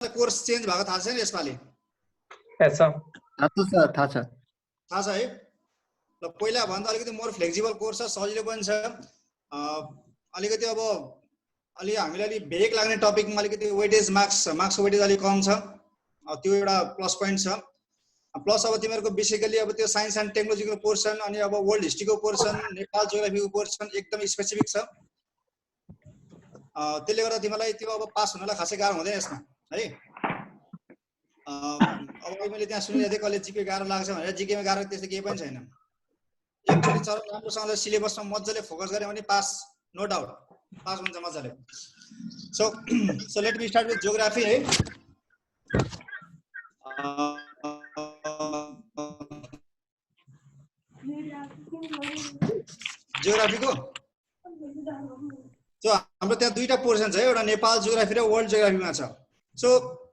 Course change भएको थाहा छैन यसपालि? थाहा छ है। ल पहिला भन्दा अलिकति मोर फ्लेक्सिबल कोर्स छ, सजिलो पनि छ। अलिकति अब अलि हामीलाई अलि भेग लाग्ने टपिकमा अलिकति वेटेज मार्क्सको वेटेज अलिक कम छ, त्यो एउटा प्लस पोइन्ट छ। प्लस अब तिमीहरूको बेसिकली अब त्यो साइन्स एन्ड टेक्नोलोजीको पोर्सन अनि अब वर्ल्ड हिस्ट्रीको पोर्सन, नेपाल जियोग्राफीको पोर्सन एकदम स्पेसिफिक छ। त्यसले गर्दा तिमीलाई त्यो अब पास हुनलाई खासै गाह्रो हुँदैन यसमा है। अब मैले त्यहाँ सुनिरहेको थिएँ कसले जिके गाह्रो लाग्छ भनेर, जिकेमा गाह्रो त्यस्तो केही पनि छैन। एकचोटि चर राम्रोसँगले सिलेबसमा मजाले फोकस गऱ्यो भने पास, नो डाउट पास हुन्छ मजाले। So let me start with geography है। जियोग्राफीको सो हाम्रो त्यहाँ दुईटा पोर्सन छ, एउटा नेपाल जियोग्राफी र वर्ल्ड जियोग्राफीमा छ। सो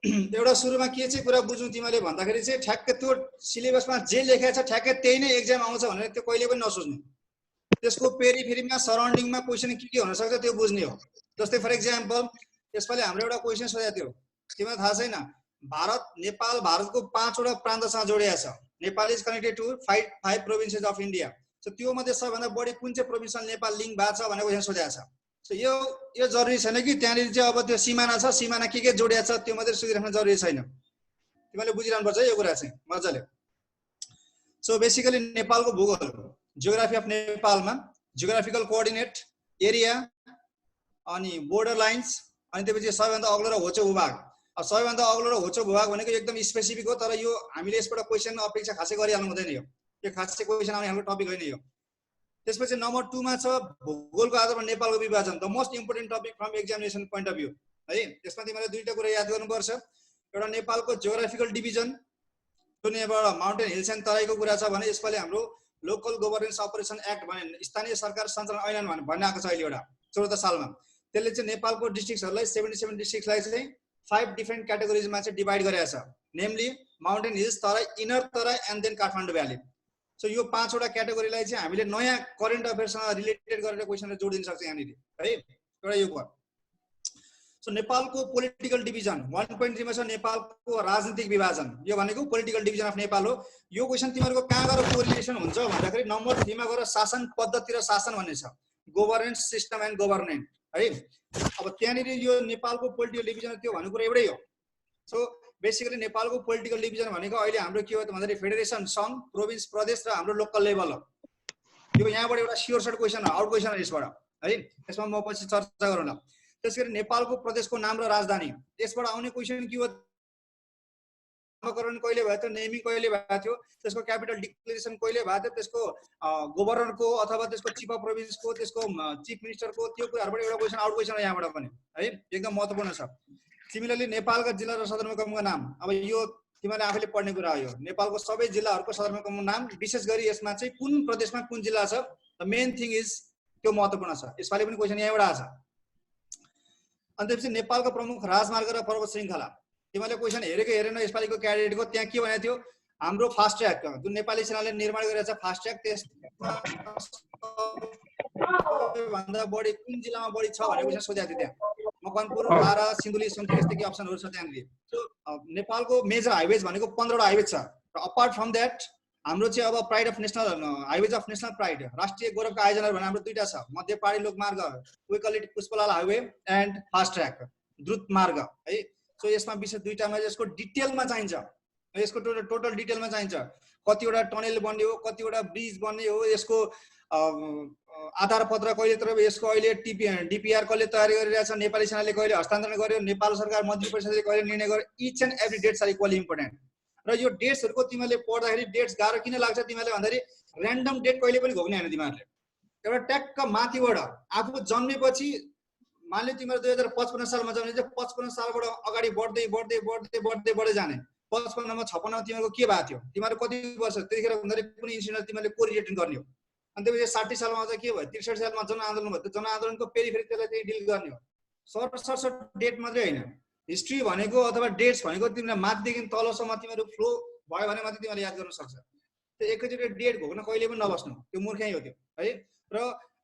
एउटा सुरुमा के चाहिँ कुरा बुझ्नु तिमीले भन्दाखेरि चाहिँ ठ्याक्कै त्यो सिलेबसमा जे लेखेको छ ठ्याक्कै त्यही नै एक्जाम आउँछ भनेर त्यो कहिले पनि नसोच्नु। त्यसको पेरिफेरीमा सराउन्डिङमा क्वेसन के हुन सक्छ त्यो बुझ्ने हो। जस्तै फर एक्जाम्पल यसपालि हाम्रो एउटा क्वेसन सोधेको थियो, तिमीलाई थाहा छैन भारत नेपाल भारतको 5 वटा प्रान्तसँग जोडिएको छ। Nepal is connected to 5 provinces of India. So त्यो मध्ये सबभन्दा बढी कुन चाहिँ प्रोभिन्ससँग नेपाल लिङ्क भएको छ भनेर क्वेसन सोधेको छ। सो यो जरुरी छैन कि त्यहाँनिर चाहिँ अब त्यो सिमाना छ, सिमाना के जोडिएको छ त्यो मात्रै सुनिराख्न जरुरी छैन। तिमीले बुझिरहनु पर्छ यो कुरा चाहिँ मजाले। सो बेसिकली नेपालको भूगोल, जियोग्राफी अफ नेपालमा जियोग्राफिकल कोअर्डिनेट, एरिया अनि बोर्डर लाइन्स, अनि त्यसपछि सबैभन्दा अग्लो र होचो भूभाग। सबैभन्दा अग्लो र होचो भूभाग भनेको एकदम स्पेसिफिक हो, तर यो हामीले यसबाट क्वेसन अपेक्षा खासै गरिहाल्नु हुँदैन। यो खासै क्वेसन आउने हाम्रो टपिक होइन यो। त्यसपछि नम्बर 2 मा छ भूगोलको आधारमा नेपालको विभाजन, the most important topic from examination point of view है। त्यसमा तिमीले दुईटा कुरा याद गर्नुपर्छ। एउटा नेपालको जियोग्राफिकल डिभिजन, जुन यहाँबाट माउन्टेन हिल्स एन्ड तराईको कुरा छ भने यसपालि हाम्रो लोकल गभर्नेन्स अपरेसन एक्ट भने स्थानीय सरकार सञ्चालन ऐन भन्ने आएको छ अहिले एउटा 14 सालमा। त्यसले चाहिँ नेपालको डिस्ट्रिक्ट्सहरूलाई 77 डिस्ट्रिक्ट्सलाई चाहिँ 5 डिफरेन्ट क्याटेगोरिजमा चाहिँ डिभाइड गरेको छ, namely mountain hills, Terai, inner Terai and then Kathmandu valley. So यो 5 वटा क्याटेगोरीलाई चाहिँ हामीले नयाँ करेन्ट अफेयर्ससँग रिलेटेड गरेर क्वेसनले जोडिदिन सक्छ यहाँनिर है। एउटा यो भयो। सो नेपालको पोलिटिकल डिभिजन 1.3 मा छ नेपालको राजनीतिक विभाजन। यो भनेको पोलिटिकल डिभिजन अफ नेपाल हो। यो क्वेसन तिमीहरूको कहाँ गएर कोरिलेसन हुन्छ भन्दाखेरि नम्बर 3 मा गएर शासन पद्धति र शासन भन्ने छ, गभर्नेन्स सिस्टम एन्ड गभर्नेन्ट है। अब त्यहाँनिर यो नेपालको पोलिटिकल डिभिजन त्यो भन्ने कुरा एउटै हो। सो बेसिकली नेपालको पोलिटिकल डिभिजन भनेको अहिले हाम्रो के हो त भन्दाखेरि फेडरेसन, सङ्घ, प्रोभिन्स, प्रदेश र हाम्रो लोकल लेभल हो। यो यहाँबाट एउटा स्योर सर्ट क्वेसन हो, आउट क्वेसन हो यसबाट है। यसमा म पछि चर्चा गरौँला। त्यसैगरी नेपालको प्रदेशको नाम र राजधानी, यसबाट आउने क्वेसन के हो, नामकरण कहिले भयो थियो, नेमिङ कहिले भएको थियो, त्यसको क्यापिटल डिक्लेरेसन कहिले भएको थियो, त्यसको गभर्नरको अथवा त्यसको चिफ अफ प्रोभिन्सको, त्यसको चिफ मिनिस्टरको, त्यो कुराहरुबाट एउटा क्वेसन आउट क्वेसन हो यहाँबाट पनि है। एकदम महत्त्वपूर्ण छ। सिमिलरली नेपालका जिल्ला र सदरमुकामका नाम, अब यो तिमीले आफैले पढ्ने कुरा हो। यो नेपालको सबै जिल्लाहरूको सदरमुकामको नाम, विशेष गरी यसमा चाहिँ कुन प्रदेशमा कुन जिल्ला छ, द मेन थिङ इज त्यो महत्त्वपूर्ण छ। यसपालि पनि क्वेसन यहाँबाट आछ। अनि त्यसपछि नेपालको प्रमुख राजमार्ग र पर्वत श्रृङ्खला, तिमीले क्वेसन हेरेको हेरेन यसपालिको क्याडेटको त्यहाँ के भनेको थियो, हाम्रो फास्ट ट्र्याक जुन नेपाली सेनाले निर्माण गरेको छ फास्ट ट्र्याक, त्यसमा भन्दा बढी कुन जिल्लामा बढी छ भनेर क्वेसन सोधेको थियो। त्यहाँ मकवानपुर, बारा, सिन्धुली, सुनसरी यस्तै अप्सनहरु छ त्यहाँनिर। सो नेपालको मेजर हाइवेज भनेको 15 वटा हाइवेज छ। र अपार्ट फ्रम द्याट हाम्रो चाहिँ अब pride of national highways of national pride, राष्ट्रिय गौरवका आयोजनाहरु भने हाम्रो दुईटा छ, मध्य पहाडी लोकमार्ग we call it Pushpalal highway and fast track द्रुत मार्ग है। सो यसमा विशेष दुईटामा यसको डिटेलमा चाहिन्छ, यसको टोटल डिटेलमा चाहिन्छ, कतिवटा टनेल बन्ने हो, कतिवटा ब्रिज बन्ने हो, यसको आधार पत्र कहिले, तर यसको अहिले डिपिआर कसले तयारी गरिरहेछ, नेपाली सेनाले कहिले हस्तान्तरण गर्यो, नेपाल सरकार मन्त्री परिषदले कहिले निर्णय गर्यो, each and every dates are equally important. र यो डेट्सहरुको तिमीले पढ्दाखेरि डेट्स गाह्रो किन लाग्छ तिमीले भन्दाखेरि र्यान्डम डेट कहिले पनि घोक्ने हैन। तिमीहरुले एउटा ट्याक्क माथिबाट आफू जन्मेपछि मानले तिमीहरु 2055 सालमा जन्मे चाहिँ 55 सालबाट अगाडि बढ्दै बढ्दै बढ्दै बढ्दै बढ्दै जाने। 55 मा 56 मा तिमीहरुको के भएको थियो, तिमीहरु कति वर्ष त्यतिखेर भन्दाखेरि कुनै इन्सिडेन्ट तिमीले कोरिलेट गर्ने हो। अनि त्यसपछि 60 सालमा चाहिँ के भयो, 63 सालमा जनआन्दोलन भयो, त्यो जनआन्दोलनको पेरिफेरी त्यसलाई चाहिँ डिल गर्ने हो। सर्ट डेट मात्रै हैन, हिस्ट्री भनेको अथवा डेट्स भनेको तिमीले माथिदेखि तलसम्म तिमीहरु फ्लो भयो भने मात्रै तिमीले याद गर्न सक्छ। त्यो एकैचोटि डेट घोक्न कहिले पनि नबस्नु, त्यो मूर्खै हो त्यो है। र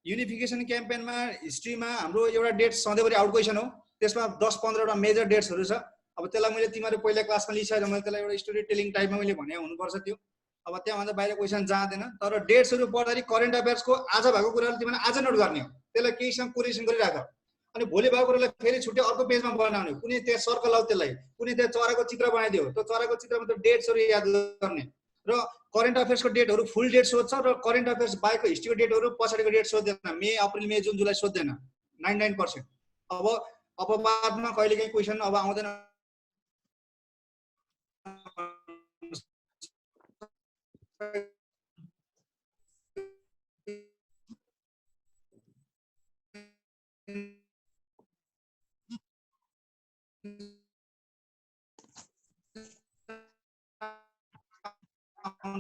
युनिफिकेसन क्याम्पेनमा हिस्ट्रीमा हाम्रो एउटा डेट सधैँभरि आउट क्वेसन हो, त्यसमा 10-15 वटा मेजर डेट्सहरु छ। अब त्यसलाई मैले तिमीहरू पहिला क्लासमा लिइसकेर मैले त्यसलाई एउटा स्टोरी टेलिङ टाइपमा मैले भने हुनुपर्छ त्यो। अब त्यहाँभन्दा बाहिर क्वेसन जाँदैन, तर डेट्सहरू पढ्दाखेरि करेन्ट अफेयर्सको आज भएको कुराहरू तिमीले आज नोट गर्ने हो, त्यसलाई केहीसँग कोरिलेसन गरिराख। अनि भोलि भएको कुरालाई फेरि छुट्टै अर्को पेजमा बनाउने, कुनै त्यहाँ सर्कल लाउ त्यसलाई, कुनै त्यहाँ चराको चित्र बनाइदियो, त्यो चराको चित्रमा त्यो डेट्सहरू याद गर्ने। र करेन्ट अफेयर्सको डेटहरू फुल डेट सोध्छ र करेन्ट अफेयर्स बाहेकको हिस्ट्रीको डेटहरू पछाडिको डेट सोध्दैन, मे अप्रिल मे जुन जुलाई सोध्दैन 99%। अब अपवादमा कहिलेकाहीँ क्वेसन अब आउँदैन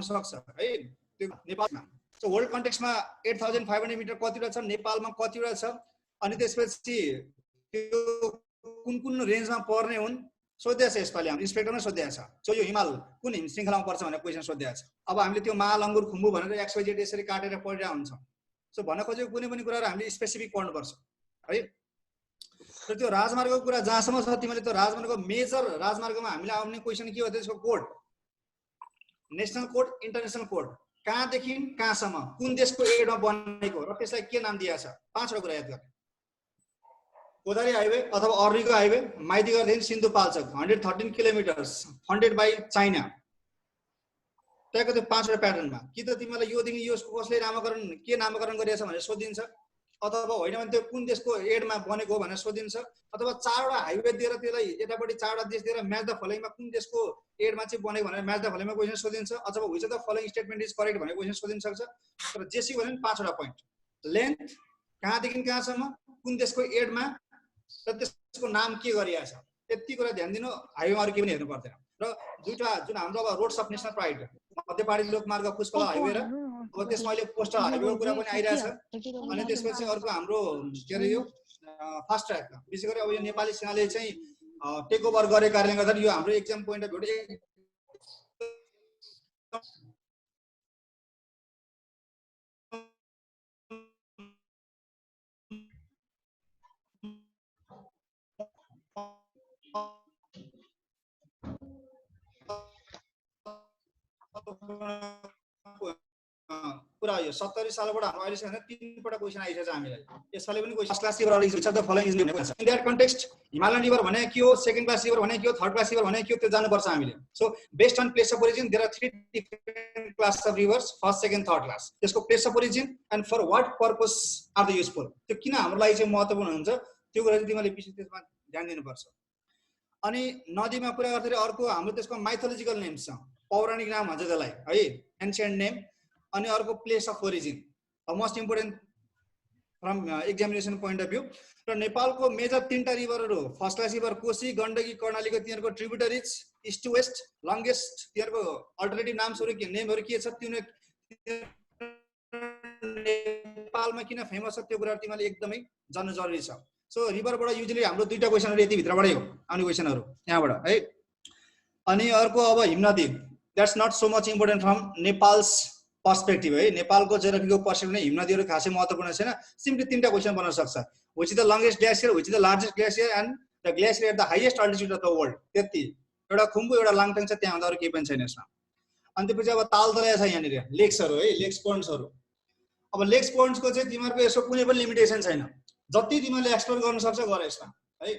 सक्छ है त्यो नेपालमा। सो वर्ल्ड कन्टेक्स्टमा 8500 मिटर कतिवटा छ, नेपालमा कतिवटा छ, अनि त्यसपछि त्यो कुन कुन रेन्जमा पर्ने हुन् सोधेको छ यसपालि हाम्रो इन्सपेक्टरमा सोधेको छ। सो यो हिमाल कुन हिम श्रृङ्खलामा पर्छ भनेर क्वेसन सोधेको छ। अब हामीले त्यो माल अङ्गुर खुम्बु भनेर XYZ यसरी काटेर पढिरहेको हुन्छौँ। सो भन्न खोजेको कुनै पनि कुराहरू हामीले स्पेसिफिक पढ्नुपर्छ है। र त्यो राजमार्गको कुरा जहाँसम्म छ तिमीले त्यो राजमार्गको मेजर राजमार्गमा हामीले आउने क्वेसन के हो त्यसको code, national code, international code, कहाँदेखि कहाँसम्म कुन देशको एडमा बनेको र त्यसलाई के नाम दिएको छ, 5वटा कुरा याद गर्ने। कोदारी हाइवे अथवा अर्रीको हाइवे माइतीघरदेखि Sindhupalchok 113 kilometres funded by China, त्यहाँको त्यो 5वटा प्याटर्नमा कि त तिमीलाई योदेखि यो कसले नामकरण के नामकरण गरिएको छ भनेर सोधिन्छ, अथवा होइन भने त्यो कुन देशको एडमा बनेको हो भनेर सोधिन्छ, अथवा 4वटा हाइवे दिएर त्यसलाई यतापट्टि 4वटा देश दिएर म्याच द फलोइङमा कुन देशको एडमा चाहिँ बनेको भनेर म्याच द फलोइङमा क्वेसन सोधिन्छ, अथवा which the following statement is correct भनेर क्वेसन सोधिन सक्छ। तर जेसी भन्यो भने 5वटा पोइन्ट, लेन्थ कहाँदेखि कहाँसम्म कुन देशको एडमा र त्यसको नाम के गरिएको छ, यति कुरा ध्यान दिनु। हाइवेमा अरू के पनि हेर्नु पर्दैन। र दुईटा जुन हाम्रो अब रोड्स अफ नेसनल प्राइड मध्य पहाडी लोकमार्ग पुष्पला हाइवे र अब त्यसमा अहिले कोस्टल हाइवेको कुरा पनि आइरहेछ। अनि त्यसपछि अर्को हाम्रो के अरे यो फास्ट ट्र्याक, विशेष गरी अब यो नेपाली सेनाले चाहिँ टेक ओभर गरेको कारणले गर्दा यो हाम्रो एक्जाम पोइन्ट अफ भ्यूबाट कुरा यो 70 सालबाट हाम्रो अहिलेसम्म 3पल्ट क्वेसन आइसकेछ हामीलाई। यसपालि पनि question first class river which of the following is भनेको छ। In that context Himalayan river भने के हो, सेकेन्ड क्लास रिभर भने के हो, थर्ड क्लास रिभर भने के हो, त्यो जान्नुपर्छ हामीले। So based on place of origin there are 3 different class of rivers, first second third class. त्यसको place of origin and for what purpose are the useful, त्यो किन हाम्रो लागि चाहिँ महत्त्वपूर्ण हुन्छ त्यो कुरा चाहिँ तिमीले विशेष त्यसमा ध्यान दिनुपर्छ। अनि नदीमा कुरा गर्दाखेरि अर्को हाम्रो त्यसको माइथोलोजिकल नेम्स छ, पौराणिक नाम भन्छ त्यसलाई है, एन्शियन्ट नेम। अनि अर्को place of origin, most important from examination point of view. र नेपालको मेजर 3टा रिभरहरू first class river Koshi, Gandaki, कर्णालीको तिनीहरूको tributaries east to west, longest तिनीहरूको अल्टरनेटिभ नाम्सहरू के नेमहरू के छ, नेपालमा किन फेमस छ त्यो कुरा तिमीले एकदमै जान्नु जरुरी छ। सो रिभरबाट युजुअली हाम्रो 2टा क्वेसनहरू यति भित्रबाटै हो आउने क्वेसनहरू यहाँबाट है। अनि अर्को अब हिमनदी, that's not so much important from Nepal's perspective है। नेपालको जियोग्राफीको पर्सपेक्टिभमा हिमनदीहरू खासै महत्त्वपूर्ण छैन, सिम्पली 3टा क्वेसन बनाउन सक्छ, which is the longest glacier, which is the largest glacier and the glacier at the highest altitude of the world. त्यति एउटा खुम्बु एउटा लाङटाङ छ, त्यहाँ अरू केही पनि छैन यसमा। अनि त्यसपछि अब तालतलाया छ यहाँनिर लेक्सहरू है, लेक्स पोइन्ट्सहरू। अब लेक्स पोइन्ट्सको चाहिँ तिमीहरूको यसो कुनै पनि लिमिटेसन छैन, जति तिमीले एक्सप्लोर गर्न सक्छ गर यसमा है।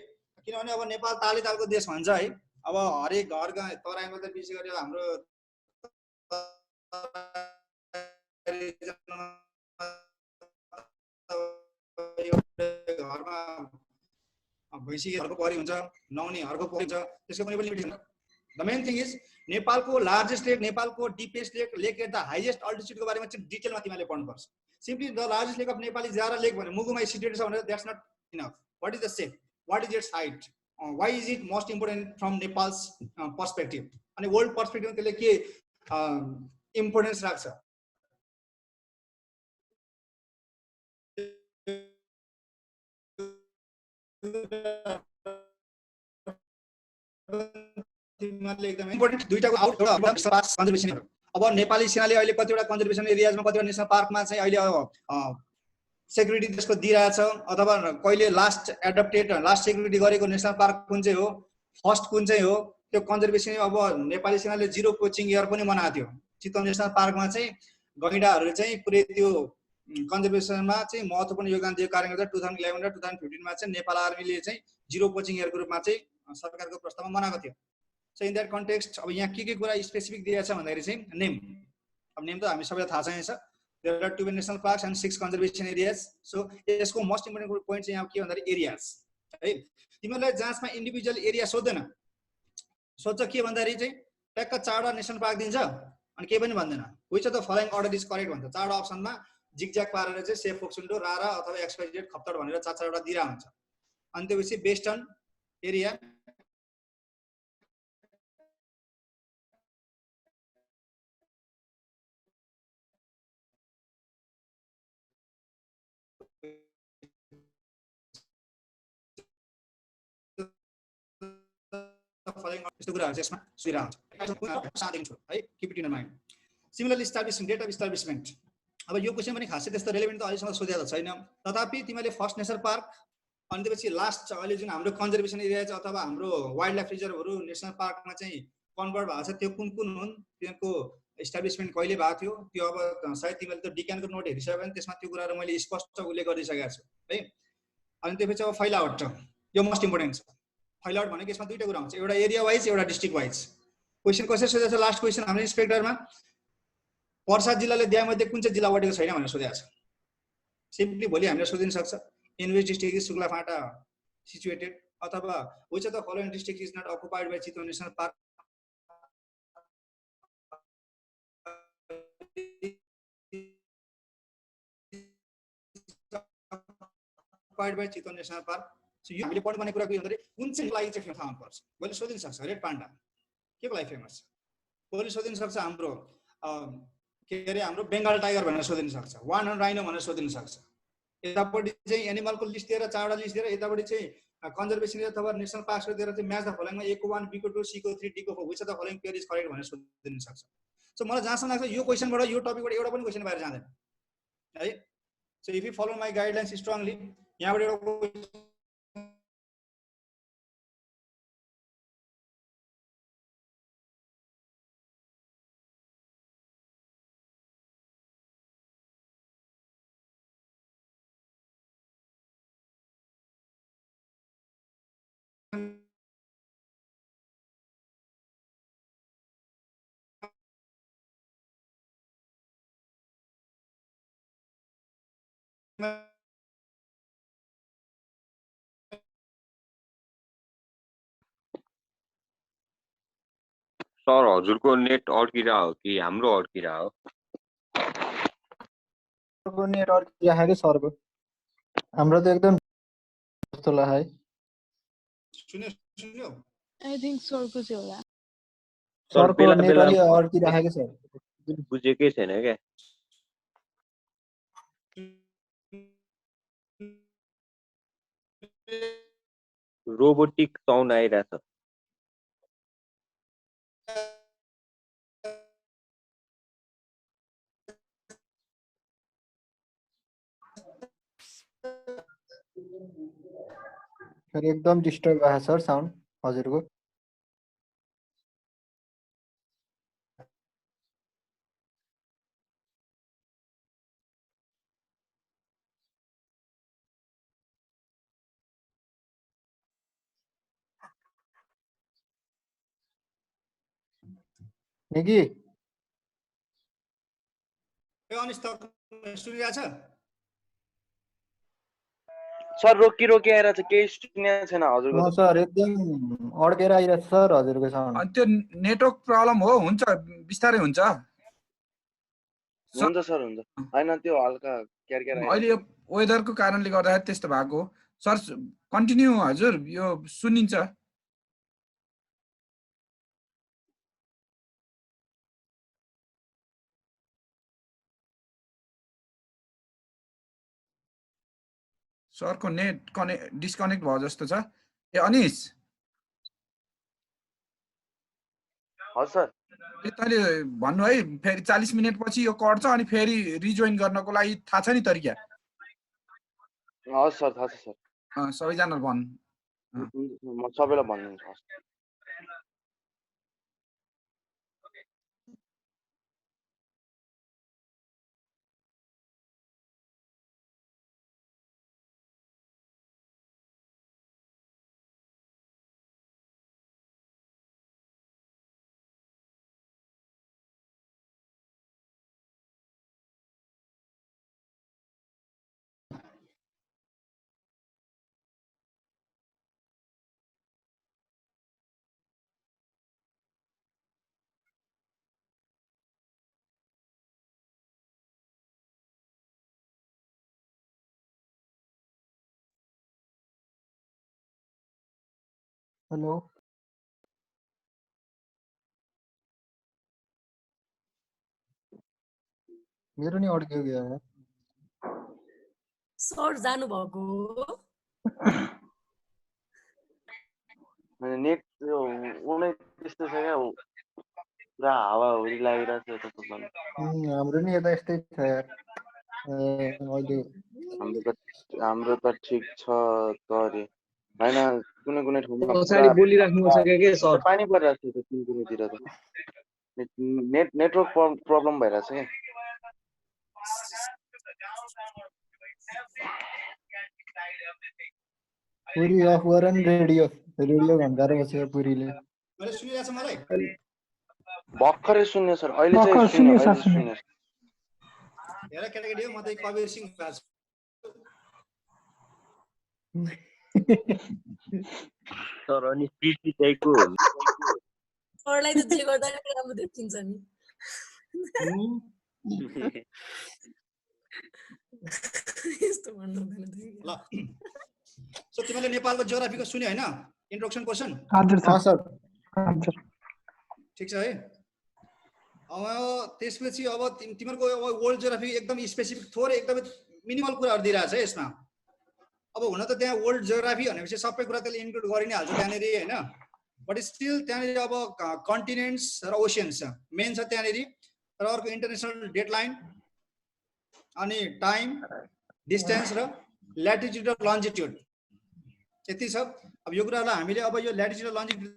किनभने अब नेपाल ताले तालको देश भन्छ है। अब हरेक घरका तराईमा त विशेष गरी हाम्रो घरमा भैँसीहरूको परी हुन्छ, नुहाउनेहरूको परी हुन्छ, त्यसको कुनै पनि limitation. The main thing is नेपालको लार्जेस्ट लेक, नेपालको deepest lake, lake at the highest अल्टिट्युडको बारेमा चाहिँ डिटेलमा तिमीले पढ्नुपर्छ। Simply the largest lake of Nepal is Rara lake भने मुगुमा सिचुएटेड छ भनेर that's not enough. What is the shape, what is its height, why is it most important from Nepal's perspective, अनि वर्ल्ड पर्सपेक्टिभमा त्यसले के इम्पोर्टेन्स राख्छ। एकदम इम्पोर्टेन्ट दुईटाको कन्जर्भेसन। अब नेपाली सेनाले अहिले कतिवटा कन्जर्भेसन एरियाजमा कतिवटा नेसनल पार्कमा चाहिँ अहिले सेक्युरिटी त्यसको दिइरहेछ, अथवा कहिले लास्ट एडप्टेड लास्ट सेक्युरिटी गरेको नेसनल पार्क कुन चाहिँ हो फर्स्ट कुन चाहिँ हो त्यो कन्जर्भेसन। अब नेपाली सेनाले 0 पोचिङ इयर पनि मनाएको थियो। चितवन नेसनल पार्कमा चाहिँ गैंडाहरू चाहिँ पुरै त्यो कन्जर्भेसनमा चाहिँ महत्त्वपूर्ण योगदान दिएको कारणले गर्दा 2011 र 2015 मा चाहिँ नेपाल आर्मीले चाहिँ 0 पोचिङ इयरको रूपमा चाहिँ सरकारको प्रस्तावमा मनाएको थियो। सो इन द्याट कन्टेक्स्ट अब यहाँ के कुरा स्पेसिफिक दिएको छ भन्दाखेरि चाहिँ नेम, अब नेम त हामी सबैलाई थाहा छ। यहाँ there are 2 national parks and 6 conservation areas. So यसको मोस्ट इम्पोर्टेन्ट पोइन्ट चाहिँ यहाँ के भन्दाखेरि एरियाज है। तिमीहरूलाई जाँचमा इन्डिभिजुअल एरिया सोध्दैन, सोध्छ के भन्दाखेरि चाहिँ ट्याक्क 4वटा नेसनल पार्क दिन्छ अनि केही पनि भन्दैन। Which of the following order is correct भन्छ। 4वटा अप्सनमा जिगज्याग पारेर चाहिँ सेफ फोक्सुन्डो, रारा अथवा एक्सपाइजेड खप्तड भनेर 4-4वटा दिइरा हुन्छ। अनि त्यसपछि बेस्ड अन एरिया यस्तो कुराहरू चाहिँ यसमा सुनिरहन्छ है। Keep it in mind. Similarly establishment, date of establishment. अब यो क्वेसन पनि खासै त्यस्तो रेलेभेन्ट त अहिलेसम्म सोधेको छैन। तथापि तिमीले फर्स्ट नेसनल पार्क अनि त्यसपछि लास्ट अहिले जुन हाम्रो कन्जर्भेसन एरिया छ अथवा हाम्रो वाइल्ड लाइफ रिजर्भहरू नेसनल पार्कमा चाहिँ कन्भर्ट भएको छ त्यो कुन कुन हुन्, तिनीहरूको इस्टाब्लिसमेन्ट कहिले भएको थियो, त्यो अब सायद तिमीले त डिक्यानको नोट हेरिसक्यो भने त्यसमा त्यो कुराहरू मैले स्पष्ट उल्लेख गरिसकेको छु है। अनि त्यसपछि अब फाइल आउट, यो मोस्ट इम्पोर्टेन्ट छ। फाइल आउट भनेको यसमा दुईटा कुरा हुन्छ, एउटा एरिया वाइज एउटा डिस्ट्रिक्ट वाइज। क्वेसन कसरी सोधेको छ लास्ट क्वेसन हाम्रो इन्सपेक्टरमा, पर्सा जिल्लाले दियामध्ये कुन चाहिँ जिल्ला बढेको छैन भनेर सोधेको छ। सिम्पली भोलि हामीले सोधिन सक्छ in which district is Suklaphanta situated अथवा which of the following district is not occupied by Chitwan National Park. Occupied by Chitwan National Park. So यो हामीले पढ्नुपर्ने कुरा के भन्दाखेरि कुन चाहिँ लागि चाहिँ फेमस थाहा पर्छ। भोलि सोधिन सक्छ रेड पान्डा के को लागि फेमस छ। भोलि सोधिन सक्छ हाम्रो के अरे हाम्रो बेङ्गाल टाइगर भनेर सोधिन सक्छ, वान हर्न राइनो भनेर सोधिन सक्छ। यतापट्टि चाहिँ एनिमलको लिस्ट दिएर 4वटा लिस्ट दिएर यतापट्टि चाहिँ कन्जर्भेसन अथवा नेसनल पार्क दिएर चाहिँ म्याच द फलोइङमा A को 1 B को 2 C को 3 D को 4 which of the following pair is correct भनेर सोधिन सक्छ। सो मलाई जहाँसम्म लाग्छ यो क्वेसनबाट यो टपिकबाट एउटा पनि क्वेसन बाहिर जाँदैन है। So if you follow my guidelines strongly यहाँबाट एउटा सर हजुरको नेट अड्किरा हो कि हाम्रो अड्किरा हो? सरको नेट अड्किरा है सरको, हाम्रो त एकदम जस्तो लाग्यो है। सुन्यो आई थिंक सरको चाहिँ होला। सरको नेट अलि अड्किराखेको छ, बुझेकै छैन क्या। रोबोटिक साउन्ड आइरहेछ। एकदम डिस्टर्ब भएको सर साउन्ड हजुरको। निकी ए अनिस त सुनिरहेछ सर? रोकी रोकी आइरहेछ, केही सुनेको छैन हजुरको। सर एकदम अड्केर आइरहेछ सर हजुरको साउन्ड। अनि त्यो नेटवर्क प्रब्लम हो, हुन्छ बिस्तारै हुन्छ। हुन्छ सर हुन्छ, हैन त्यो हल्का क्यारक्यार आइरहेछ। अहिले यो वेदरको कारणले गर्दाखेरि त्यस्तो भएको हो। सर कन्टिन्यू हजुर, यो सुनिन्छ। सरको नेट डिस्कनेक्ट भयो जस्तो छ। ए अनिस हजुर सर, तैँले भन्नु है फेरि 40 मिनट पछि यो कट्छ अनि फेरि रिजोइन गर्नको लागि थाहा छ नि तरिका? हजुर सर थाहा छ सर। सबैजना भन्नु म सबैलाई भनिदिन्छु हस्। हेलो मेरो नि अड्क्यो क्या यार। सर जानुभएको हो? नेट उनै त्यस्तो छ क्या पुरा हावाहुरी लागिरहेको छ यता सबैलाई। हाम्रो नि यता यस्तै छ यार। अहिले हाम्रो त ठिक छ त अरे होइन कुनै कुनै ठाउँमा पछाडि बोलिराख्नु छ के सर? पानी परिरहेको छ कुनै कुनैतिर त नेटवर्क प्रब्लम भइरहेछ क्या। पुरी अफ गर नि रेडियो घन्टाएर बसेको पुरीले। मैले सुनिरहेछ मलाई? भर्खरै सुन्ने सर, अहिले चाहिँ सुन्यो सुन्यो। हेर केटाकेटी हो, म त कबीर सिंह भएको छु। सर अनि प्रिटी चाहिएको सरलाई त जे गर्दा पनि राम्रो देखिन्छ नि। यस्तो भन्नु हुँदैन थियो। ल सो तिमीले नेपालको जियोग्राफीको सुन्यो हैन? Introduction question? हजुर सर। हजुर ठीक छ है। अब त्यसपछि अब तिमीहरुको अब वर्ल्ड जियोग्राफी एकदम स्पेसिफिक थोरै एकदमै मिनिमल कुराहरु दिइराछ है यसमा। अब हुन त त्यहाँ वर्ल्ड जियोग्राफी भनेपछि सबै कुरा त्यसले इन्क्लुड गरि नै हाल्छ त्यहाँनेरि हैन। बट स्टिल त्यहाँनेरि अब कन्टिनेन्ट्स र ओशियन्स मेन छ त्यहाँनेरि। र अर्को इन्टरनेशनल डेडलाइन अनि टाइम, डिस्टेन्स र ल्याटिट्युड र लन्जिट्युड यति छ। अब यो कुरालाई हामीले अब यो ल्याटिट्युड र लन्जिट्युड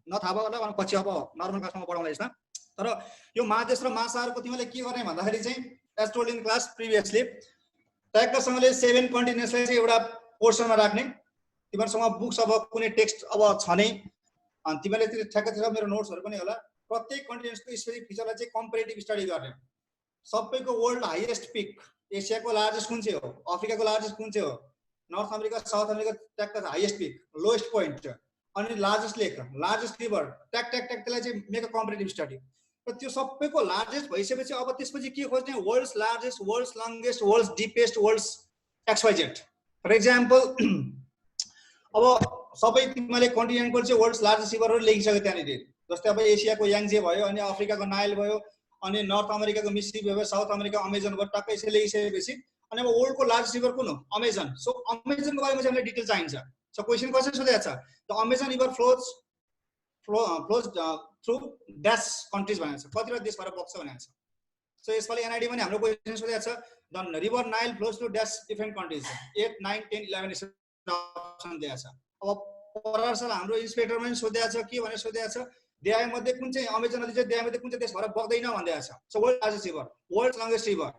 नथाहा भयो होला पछि अब नर्मल क्लासमा पढाउँला यसमा। तर यो महादेश र महासागरको तिमीले के गर्ने भन्दाखेरि चाहिँ as told in class previously ट्याक्कसँगले 7 कन्टिनेन्ट्सलाई चाहिँ एउटा पोर्सनमा राख्ने। तिमीहरुसँग बुक्स अब कुनै टेक्स्ट अब छ नै अनि तिमीले ठ्याक्कै मेरो नोट्सहरु पनि होला। प्रत्येक कन्टिनेन्ट्सको स्पेसिफिक फिचरलाई चाहिँ कम्पेरेटिभ स्टडी गर्ने। सबैको वर्ल्ड हाईएस्ट पिक एसियाको लार्जेस्ट कुन चाहिँ हो, अफ्रिकाको लार्जेस्ट कुन चाहिँ हो, नर्थ अमेरिका साउथ अमेरिका ट्याक्क हाईएस्ट पिक, लोएस्ट पोइन्ट अनि लार्जेस्ट लेक, लार्जेस्ट रिभर ट्याक ट्याक ट्याक त्यसलाई चाहिँ मेक अ कम्पेरेटिभ स्टडी। र त्यो सबैको लार्जेस्ट भइसकेपछि अब त्यसपछि के खोज्ने? World's largest, world's longest, world's deepest, world's XYZ। For example अब सबै तिमीले कन्टिनेन्टको चाहिँ वर्ल्ड्स लार्जेस्ट रिभरहरु लेखिसक्यो त्यहाँनेरि। जस्तै अब एसियाको याङ्जे भयो, अनि अफ्रिकाको नाइल भयो, अनि नर्थ अमेरिकाको मिसिसिपी भयो, साउथ अमेरिका अमेजन भयो, टक्कै यसले लेखिसकेपछि अनि अब वर्ल्डको लार्जेस्ट रिभर कुन हो? अमेजन। सो अमेजनको बारेमा चाहिँ हामीलाई डिटेल चाहिन्छ। सो क्वेशन कसरी सोधेको छ? The Amazon river flows through dash countries भनेको छ, कतिवटा देशबाट बग्छ भनेको छ। सो यसपालि एनआइडी पनि हाम्रो क्वेशन सोधेको छ the river Nile flows through dash different countries 8, 9, 10, 11 option दिएको छ। अब पर साल हाम्रो इन्सपेक्टरमा पनि सोधेको छ के भनेर सोधेको छ देहाय मध्ये कुन चाहिँ अमेजन नदी चाहिँ देहाय मध्ये कुन चाहिँ देशबाट बग्दैन भन्दैछ। So world largest river, world longest river.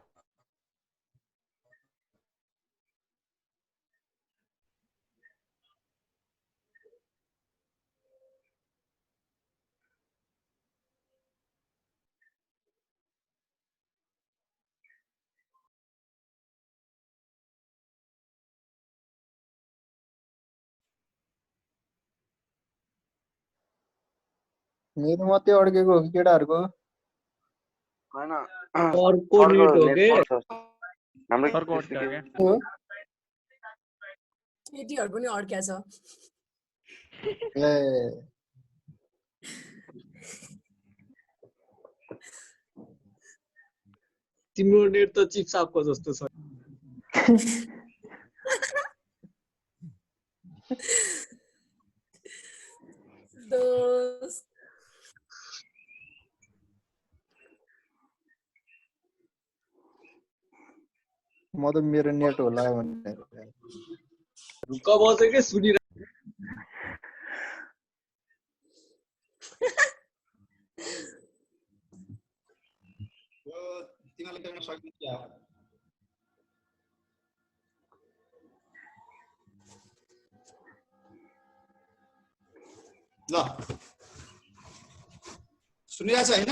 मेरो मात्रै अड्केको हो कि केटाहरूको? हैन सरको नेट हो के? हाम्रो सरको अड्क्यो के? केटीहरु पनि अड्क्या छ। ए तिम्रो नेट त चिपसापको जस्तो छ। दोस्त त मेरो नेट होला भनेर ढुक्क बसेकै सुनिरहेको यो तिमीले गर्न सक्नु क्या ल सुनिरहेछ हैन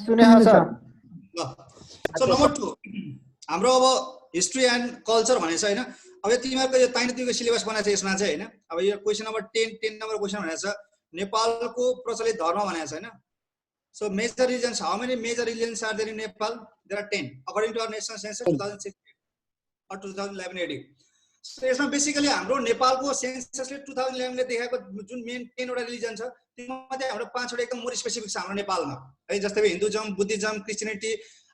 सुनेको छ ल सो नम्बर 2 हाम्रो अब हिस्ट्री एन्ड कल्चर भनेछ हैन अब यो तिमीहरुको यो ताइनतिको सिलेबस बनाएको छ यसमा चाहिँ हैन अब यो क्वेशन नम्बर 10 नम्बर क्वेशन भनेको छ नेपालको प्रचलित धर्म भनेको छ हैन so major religions how many major religions are there in Nepal there are 10 according to our national census 2006 or 2011 AD so यसमा बेसिकली हाम्रो नेपालको सेन्ससले 2011 ले देखाएको जुन मेन 10 वटा रिलिजन छ त्यसमध्ये हाम्रो 5 वटा एकदम मोर स्पेसिफिक छ हाम्रो नेपालमा है जस्तै हिन्दुजम बुद्धिजम क्रिश्चियनिटी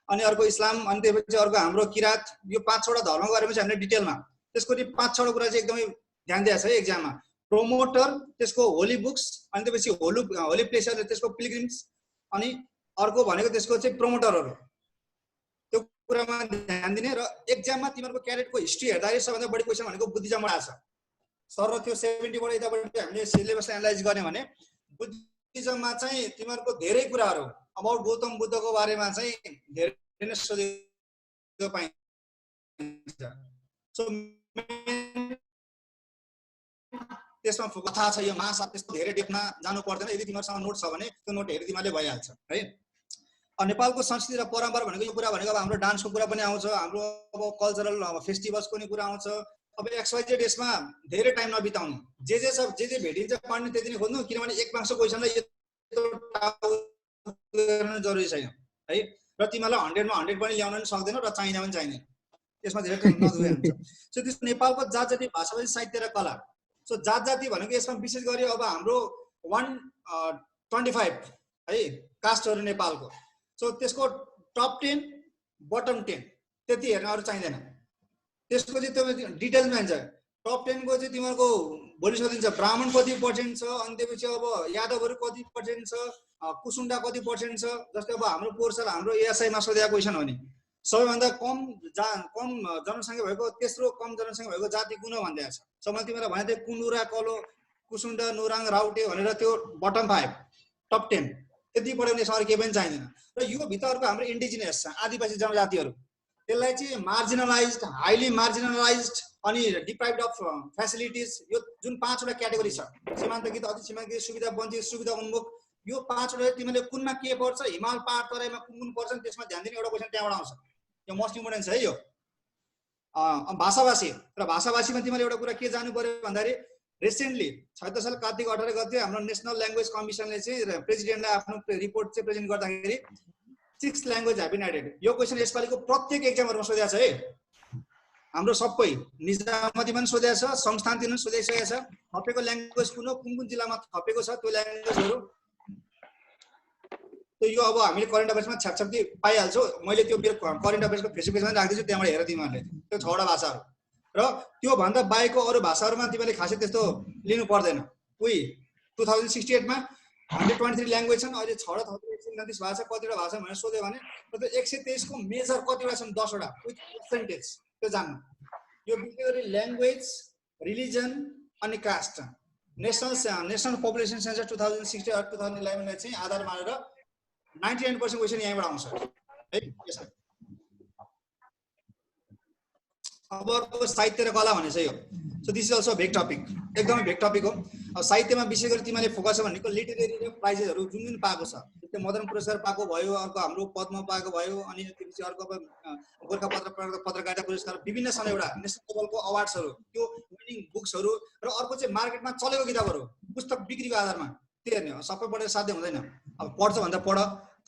अनि अर्को इस्लाम अनि त्यसपछि अर्को हाम्रो किरात यो 5 वटा धर्मको बारेमा चाहिँ हामीले डिटेलमा त्यसको 5 6 वटा कुरा चाहिँ एकदमै ध्यान दिएको छ है एक्जाममा प्रोमोटर त्यसको होली बुक्स अनि त्यसपछि होली प्लेसहरु त्यसको पिलग्रिम्स अनि अर्को भनेको त्यसको चाहिँ प्रोमोटरहरु त्यो कुरामा ध्यान दिने र एक्जाममा तिमीहरुको क्याडेटको हिस्ट्री हेर्दाखेरि सबैभन्दा बढी क्वेशन भनेको बुद्धिजमबाट आछ सर र त्यो 70 बाट यताबाट हामीले सिलेबसलाई एनालाइज गर्ने भने बुद्धिजममा चाहिँ तिमीहरुको धेरै कुराहरु अबाउट गौतम बुद्धको बारेमा चाहिँ धेरै नै सोधेको पाइन्छ सो त्यसमा कथा छ यो मासा त्यस्तो धेरै डेपमा जानु पर्दैन यदि तिमीहरुसँग नोट छ भने त्यो नोट हेरि तिमीले भइहाल्छ है नेपालको संस्कृति र परम्परा भनेको यो कुरा भनेको अब हाम्रो डान्सको कुरा पनि आउँछ हाम्रो अब कल्चरल फेस्टिभल्सको नि कुरा आउँछ अब XYZ यसमा धेरै टाइम नबिताउनु जे सब जे भेटिन्छ पढ्ने त्यति नै खोज्नु किनभने एक मार्क्सको क्वेशनलाई यस्तो गर्न जरुरी छैन है र तिमीलाई 100 मा 100 पनि ल्याउन पनि सक्दैन र चाहिन पनि चाहिदैन यसमा धेरै नदुई हुन्छ सो त्यस नेपालको जात जाति भाषाभाषी साहित्य र कला सो जात जाति भनेको यसमा विशेष गरी अब हाम्रो 125 है कास्टहरु नेपालको सो त्यसको टप 10 बटम 10 त्यति हेर्न अरु चाहिदैन त्यसको चाहिँ त्यो डिटेल्समा हुन्छ टप 10 को चाहिँ तिमीहरुको भोलि सोधिन्छ ब्राह्मण कति पर्सेन्ट छ अनि त्यसपछि अब यादवहरु कति पर्सेन्ट छ कुसुण्डा कति पर्सेन्ट छ जस्तै अब हाम्रो पोर्सल हाम्रो एएसआई मा सोधेको क्वेशन हो नि सबैभन्दा कम जनसंख्या भएको तेस्रो कम जनसंख्या भएको जाति कुन भन्दै छ सो मैले तिमीलाई भने थिए कुनुरा कलो कुसुण्डा नुराङ राउटे भनेर त्यो बटम 5 टप 10 त्यति पढाउने सर के पनि चाहिदैन र यो भित्रको हाम्रो इन्डिजिनियस आदिवासी जनजातिहरु त्यसलाई चाहिँ मार्जिनलाइज्ड हाइली मार्जिनलाइज्ड अनि डिप्राइभ्ड अफ फ्यासिलिटिज यो जुन 5 वटा क्याटेगोरी छ सीमान्तकृत अति सीमान्तकृत सुविधा वञ्चित सुविधा उन्मुख यो 5 वटा तिमीले कुनमा के पर्छ हिमाल पहाड तराईमा कुन पर्छ त्यसमा ध्यान दिने एउटा क्वेशन त्यहाँबाट आउँछ यो मोस्ट इम्पोर्टेन्ट छ है यो भाषाभाषी र भाषाभाषीमा तिमीले एउटा कुरा के जानु पर्यो भन्दाखेरि रिसेन्टली 76 साल कार्तिक 18 गते हाम्रो नेशनल ल्याङ्ग्वेज कमिसनले चाहिँ प्रेसिडेन्टलाई आफ्नो रिपोर्ट चाहिँ प्रेजेन्ट गर्दाखेरि 6 ल्याङ्ग्वेज हैव बीन एडेड यो क्वेशन यसपालिको प्रत्येक एक्जामहरुमा सोधेको छ है हाम्रो सबै निजामतीमा पनि सोधेको छ संस्थानतिर पनि सोधिसकेको छ थपेको ल्याङ्ग्वेज कुन जिल्लामा थपेको छ त्यो ल्याङ्ग्वेजहरु त्यो यो अब हामीले करेन्ट अफेयर्समा छ्यापछ्याप्ती पाइहाल्छौ मैले त्यो मेरो करेन्ट अफेयर्सको फेसबुक पेजमा राख्दिन्छु त्यहाँबाट हेर तिमीहरुले त्यो 6 वटा भाषाहरु र त्यो भन्दा बाहेकको अरु भाषाहरुमा तिमीले खासै त्यस्तो लिनु पर्दैन उही 2068 मा 123 ल्याङ्ग्वेज छन् अहिले 6 वटा थपेर 129 भाषा कतिवटा भाषा भनेर सोध्यो भने त्यो 123 को मेजर कतिवटा छन् 10 वटा विथ पर्सेन्टेज त्यो जान्नु यो विशेष गरी ल्याङ्ग्वेज रिलिजन अनि कास्ट नेशनल पपुलेसन सेन्सस 2060 र 2011 लाई चाहिँ आधार मानेर 99% क्वेशन यहीँबाट आउँछ है यसमा अब अर्को साहित्य र कला भनेछ यो so this is also vague topic एकदमै भेग टपिक हो अब साहित्यमा विशेष गरी तिमीले फोकस भनेको लिटरेरी र प्राइजेसहरु जुन जुन पाएको छ त्यो मदन पुरस्कार पाएको भयो अर्को हाम्रो पद्म पाएको भयो अनि त्यसपछि अर्को गोरखापत्र पत्रकारिता पुरस्कार विभिन्न छन् एउटा नेशनल लेभलको अवार्ड्सहरु त्यो विनिङ बुक्सहरु र अर्को चाहिँ मार्केटमा चलेको किताबहरु पुस्तक बिक्रीको आधारमा त्यो हेर्ने सबै पढेर साध्य हुँदैन अब पढ्छ भन्दा पढ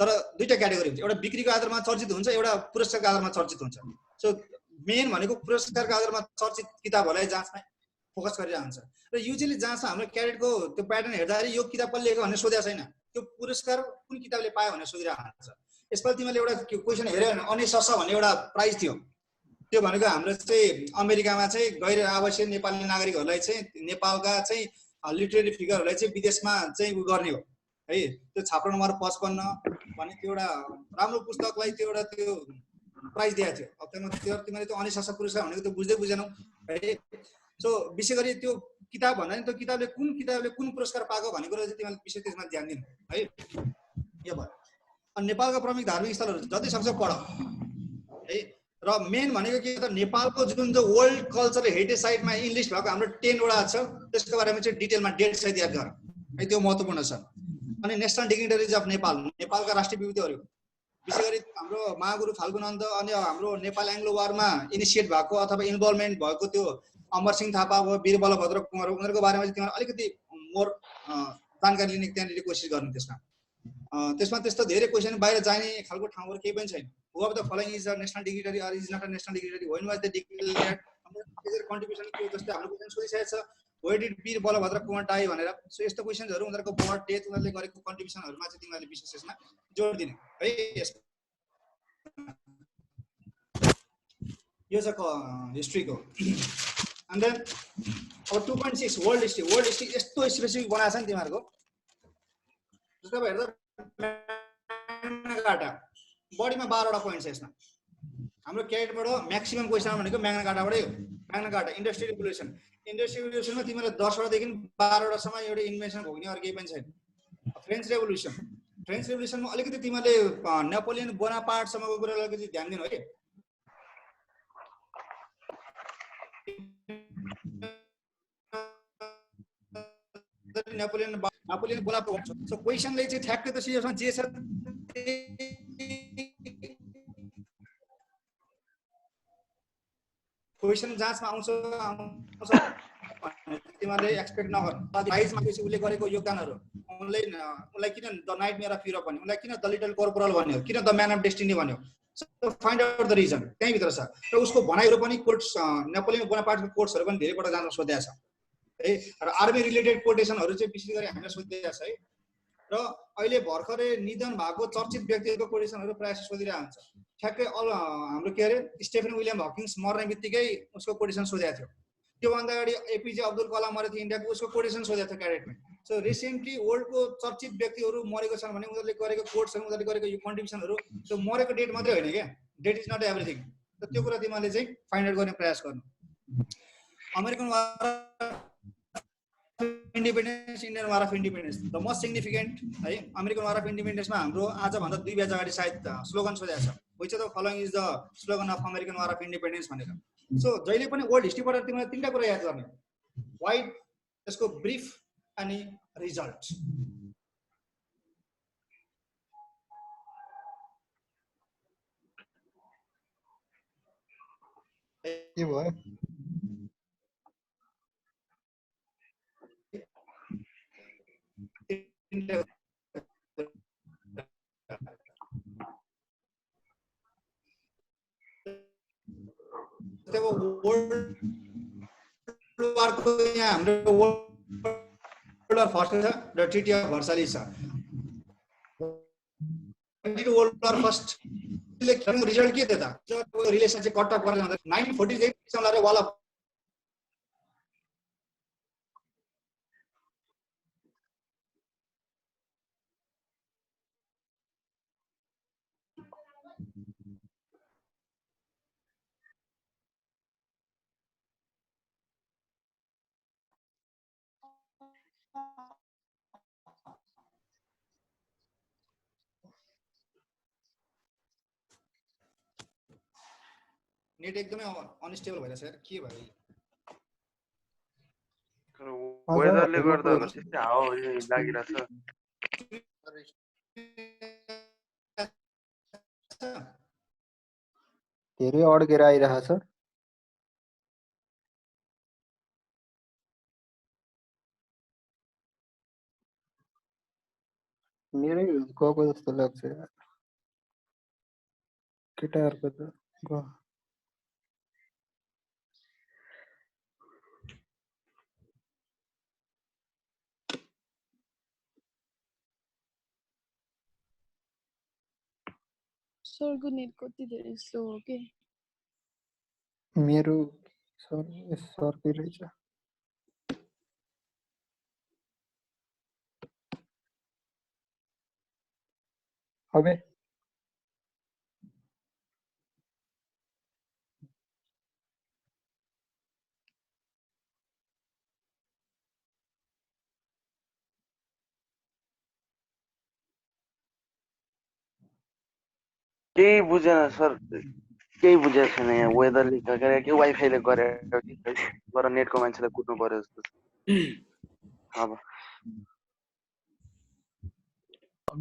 तर दुईटा क्याटेगोरी हुन्छ एउटा बिक्रीको आधारमा चर्चित हुन्छ एउटा पुरस्कारको आधारमा चर्चित हुन्छ सो मेन भनेको पुरस्कारको आधारमा चर्चित किताबहरुलाई जाँचमा फोकस गरिरहन्छ र युजुअली जाँचमा हाम्रो क्याडेटको त्यो प्याटर्न हेर्दाखेरि यो किताब कसले लेखेको भन्ने सोधेको छैन त्यो पुरस्कार कुन किताबले पायो भनेर सोधिरहेको हुन्छ यसपालि तिमीले एउटा क्वेशन हेर्यो भने अनिसस भन्ने एउटा प्राइज थियो त्यो भनेको हाम्रो चाहिँ अमेरिकामा चाहिँ गैर आवासीय नेपाली नागरिकहरुलाई चाहिँ नेपालका चाहिँ लिटरेरी फिगरहरुलाई चाहिँ विदेशमा चाहिँ उ गर्ने हो है त्यो छाप्रो नम्बर 55 भन्ने त्यो एउटा राम्रो पुस्तकलाई त्यो एउटा त्यो प्राइज दिएको थियो। अब तिमीले त्यो अनिशासन पुरस्कार भनेको त्यो बुझ्दै बुझेनौ है। सो विशेष गरी त्यो किताब भन्दा नि त्यो किताबले कुन पुरस्कार पाएको भन्ने कुरा चाहिँ तिमीले विशेष त्यसमा ध्यान दिनु है। यो भयो। अनि नेपालका प्रमुख धार्मिक स्थलहरू जति सक्छ पढ है। र मेन भनेको के त नेपालको जुन जो वर्ल्ड कल्चरल हेरिटेज साइटमा इन्लिस्ट भएको हाम्रो 10 वटा छ, त्यसको बारेमा चाहिँ डिटेलमा डेट सहित याद गर है, त्यो महत्त्वपूर्ण छ। अनि नेसनल डिग्निटरिज अफ नेपाल, नेपालका राष्ट्रिय विभूतिहरू विशेष गरी हाम्रो महागुरु फाल्गुनन्द अनि हाम्रो नेपाल एङ्ग्लो वारमा इनिसिएट भएको अथवा इन्भल्भमेन्ट भएको त्यो अमरसिंह थापा भयो, वीरबलभद्र कुँवर, उनीहरूको बारेमा चाहिँ तिमीहरू अलिकति मोर जानकारी लिने त्यहाँनिर कोसिस गर्नु। त्यसमा त्यस्तो धेरै क्वेसन बाहिर जाने खालको ठाउँहरू केही पनि छैन। Who of the following is a national dignitary or is not a national dignitary, when was the declared, major contribution के जस्तै हाम्रो क्वेसन सोधिसकेको छ, where did Birbalbhadra Kunwar die भनेर। सो यस्तो क्वेसनहरू उनीहरूको बर्थ डेट, उनीहरूले गरेको कन्ट्रिब्युसनहरूमा चाहिँ तिमीहरूले विशेष यसमा जोड दिने है। यो छ हिस्ट्रीको। एन्ड देन अब 2.6 वर्ल्ड हिस्ट्री यस्तो स्पेसिफिक बनाएको छ नि तिमीहरूको। जस्तो अब हेर्दा म्याग्ना कार्टा बढीमा 12 वटा पोइन्ट छ यसमा। हाम्रो क्याडेटबाट म्याक्सिमम क्वेसन भनेको म्याग्ना कार्टाबाटै हो। म्याग्ना कार्टा इन्डस्ट्रियल रिभोल्युसनमा तिमीले 10 वटादेखि 12 वटासम्म एउटा इन्भेन्सन भोग्ने अरू केही पनि छैन। फ्रेन्च रेभोल्युसनमा अलिकति तिमीले नेपोलियन बोनापार्टसम्मको कुरा अलिकति ध्यान दिनु है। Napoleon Bonaparte. सो क्वेसनले चाहिँ ठ्याक्कै त सिरियसमा जे छ क्वेसन जाँचमा आउँछ तिमीहरूले एक्सपेक्ट नगर। प्राइजमा उसले गरेको योगदानहरू, उनलाई किन द नाइटमेयर अफ युरोप भन्यो, उनलाई किन द लिटल कर्पोरल भन्यो, किन द म्यान अफ डेस्टिनी भन्यो। फाइन्ड आउट द रिजन त्यहीँभित्र छ। र उसको भनाइहरू पनि कोट्स, नेपोलियन बोनापार्टको कोट्सहरू पनि धेरैपल्ट जान सोधेको छ है। र आर्मी रिलेटेड कोटेसनहरू चाहिँ विशेष गरी हामीलाई सोधिरहेको छ है। र अहिले भर्खरै निधन भएको चर्चित व्यक्तिहरूको कोटेसनहरू प्रायः सोधिरहेको हुन्छ। ठ्याक्कै हाम्रो के अरे स्टेफन विलियम हकिन्स मर्ने बित्तिकै उसको कोटेसन सोधेको थियो। त्योभन्दा अगाडि एपिजे अब्दुल कलाम मरेको थियो इन्डियाको, उसको कोटेसन सोधेको थियो क्याडेटमा। सो रिसेन्टली वर्ल्डको चर्चित व्यक्तिहरू मरेको छन् भने उनीहरूले गरेको कोट्सहरू, उनीहरूले गरेको यो कन्ट्रिब्युसनहरू, त्यो मरेको डेट मात्रै होइन क्या, डेट इज नट एभ्रिथिङ। त त्यो कुरा तिमीहरूले चाहिँ फाइन्ड आउट गर्ने प्रयास गर्नु। American independence, Indian war of independence the most significant है। अमेरिकन वार अफ इन्डिपेन्डेन्समा हाम्रो आजभन्दा 2 ब्याच अगाडि सायद स्लोगन सोधेको छ, which of the following is the slogan of American war of independence भनेर। सो जहिले पनि वर्ल्ड हिस्ट्रीबाट तिमीलाई 3टा कुरा याद गर्ने, वाइ, त्यसको ब्रिफ अनि रिजल्ट। के भयो? हाम्रो वर्ल्ड वार फर्स्ट छ र ट्रिटी अफ भर्साइलिस छ। वर्ल्ड वार फर्स्ट रिजल्ट के थियो त? रिलेसन चाहिँ कट अफ गरेर 1948 सम्म वाल अफ नेट एकदमै अनस्टेबल भइरहेछ यार, के भयो? वेदरले गर्दा होला, त्यस्तै हावा लागिरहेछ। धेरै अड्केर आइरहेछ। मेरै गएको जस्तो लाग्छ यार। केटाहरूको त गयो। सरको नेट कति धेरै स्लो हो के? मेरो सरकै रहेछ। अबे केही बुझेन सर, केही बुझेको छैन। यहाँ वेदरले गरे कि वाइफाईले गरेको कि खै, तर नेटको मान्छेलाई कुट्नु पर्यो जस्तो छ। अब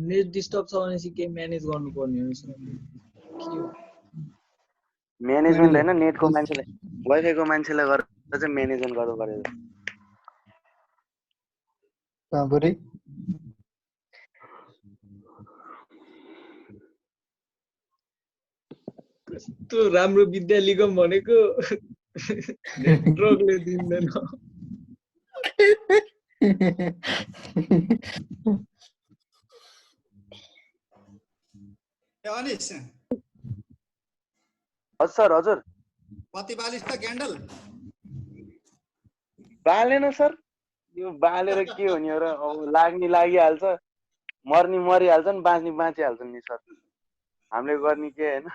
नेट डिस्टर्ब छ भनेपछि के म्यानेज गर्नुपर्ने हो सर? के हो? म्यानेजमेन्ट होइन, नेटको मान्छेलाई, वाइफाईको मान्छेलाई गरेर चाहिँ म्यानेजमेन्ट गर्नु पर्यो। कहाँपुरी कस्तो राम्रो विद्यालयको भनेको नेटवर्कले दिँदैन। अनिस हजुर सर, हजुर। कति बालिस त ग्यान्डल बालेन सर, यो बालेर के हो नि र? अब लाग्ने लागिहाल्छ, मर्ने मरिहाल्छ नि, बाँच्ने बाँचिहाल्छ नि सर। हामीले गर्ने के होइन।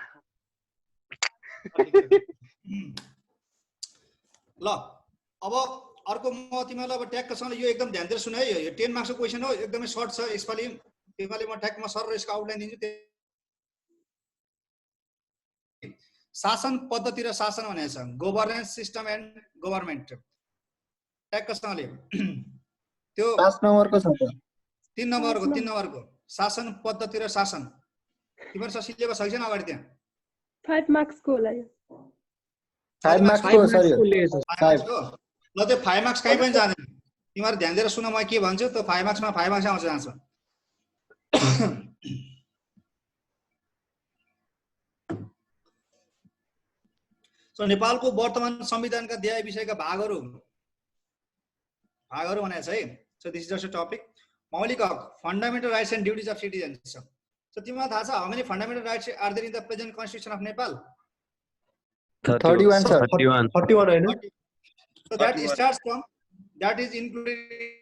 ल अब अर्को म तिमीलाई अब ट्याक्कसँग यो एकदम ध्यान दिएर सुन है। यो 10 मार्क्सको क्वेसन हो, एकदमै सर्ट छ यसपालि। तिमीले म ट्याक्कमा सर र यसको आउटलाइन दिन्छु। शासन पद्धति र शासन भनेको छ, गभर्नेन्स सिस्टम एन्ड गभर्नमेन्ट। ट्याक्कसँगले त्यो 5 नम्बरको छ त। 3 नम्बरको शासन पद्धति र शासन। तिम्रो सिलेबस छैन अगाडि त्यहाँ 5 मार्क्स को होला यो? 5 मार्क्सको सर यो। 5 हो। ल त्यो 5 मार्क्स कहीँ पनि जाँदैन। तिमीहरू ध्यान दिएर सुन, म के भन्छु। त्यो 5 मार्क्समा 5 मार्क्स आउँछ जान्छ। सो नेपालको वर्तमान संविधानका अध्याय विषयका भागहरू भनेको छ है। So this is just a topic. मौलिक हक, fundamental rights and duties of citizens. So तिमीलाई थाहा छ how many fundamental rights are there in the present constitution of Nepal? 31 sir. 31 होइन? So that starts from, that is included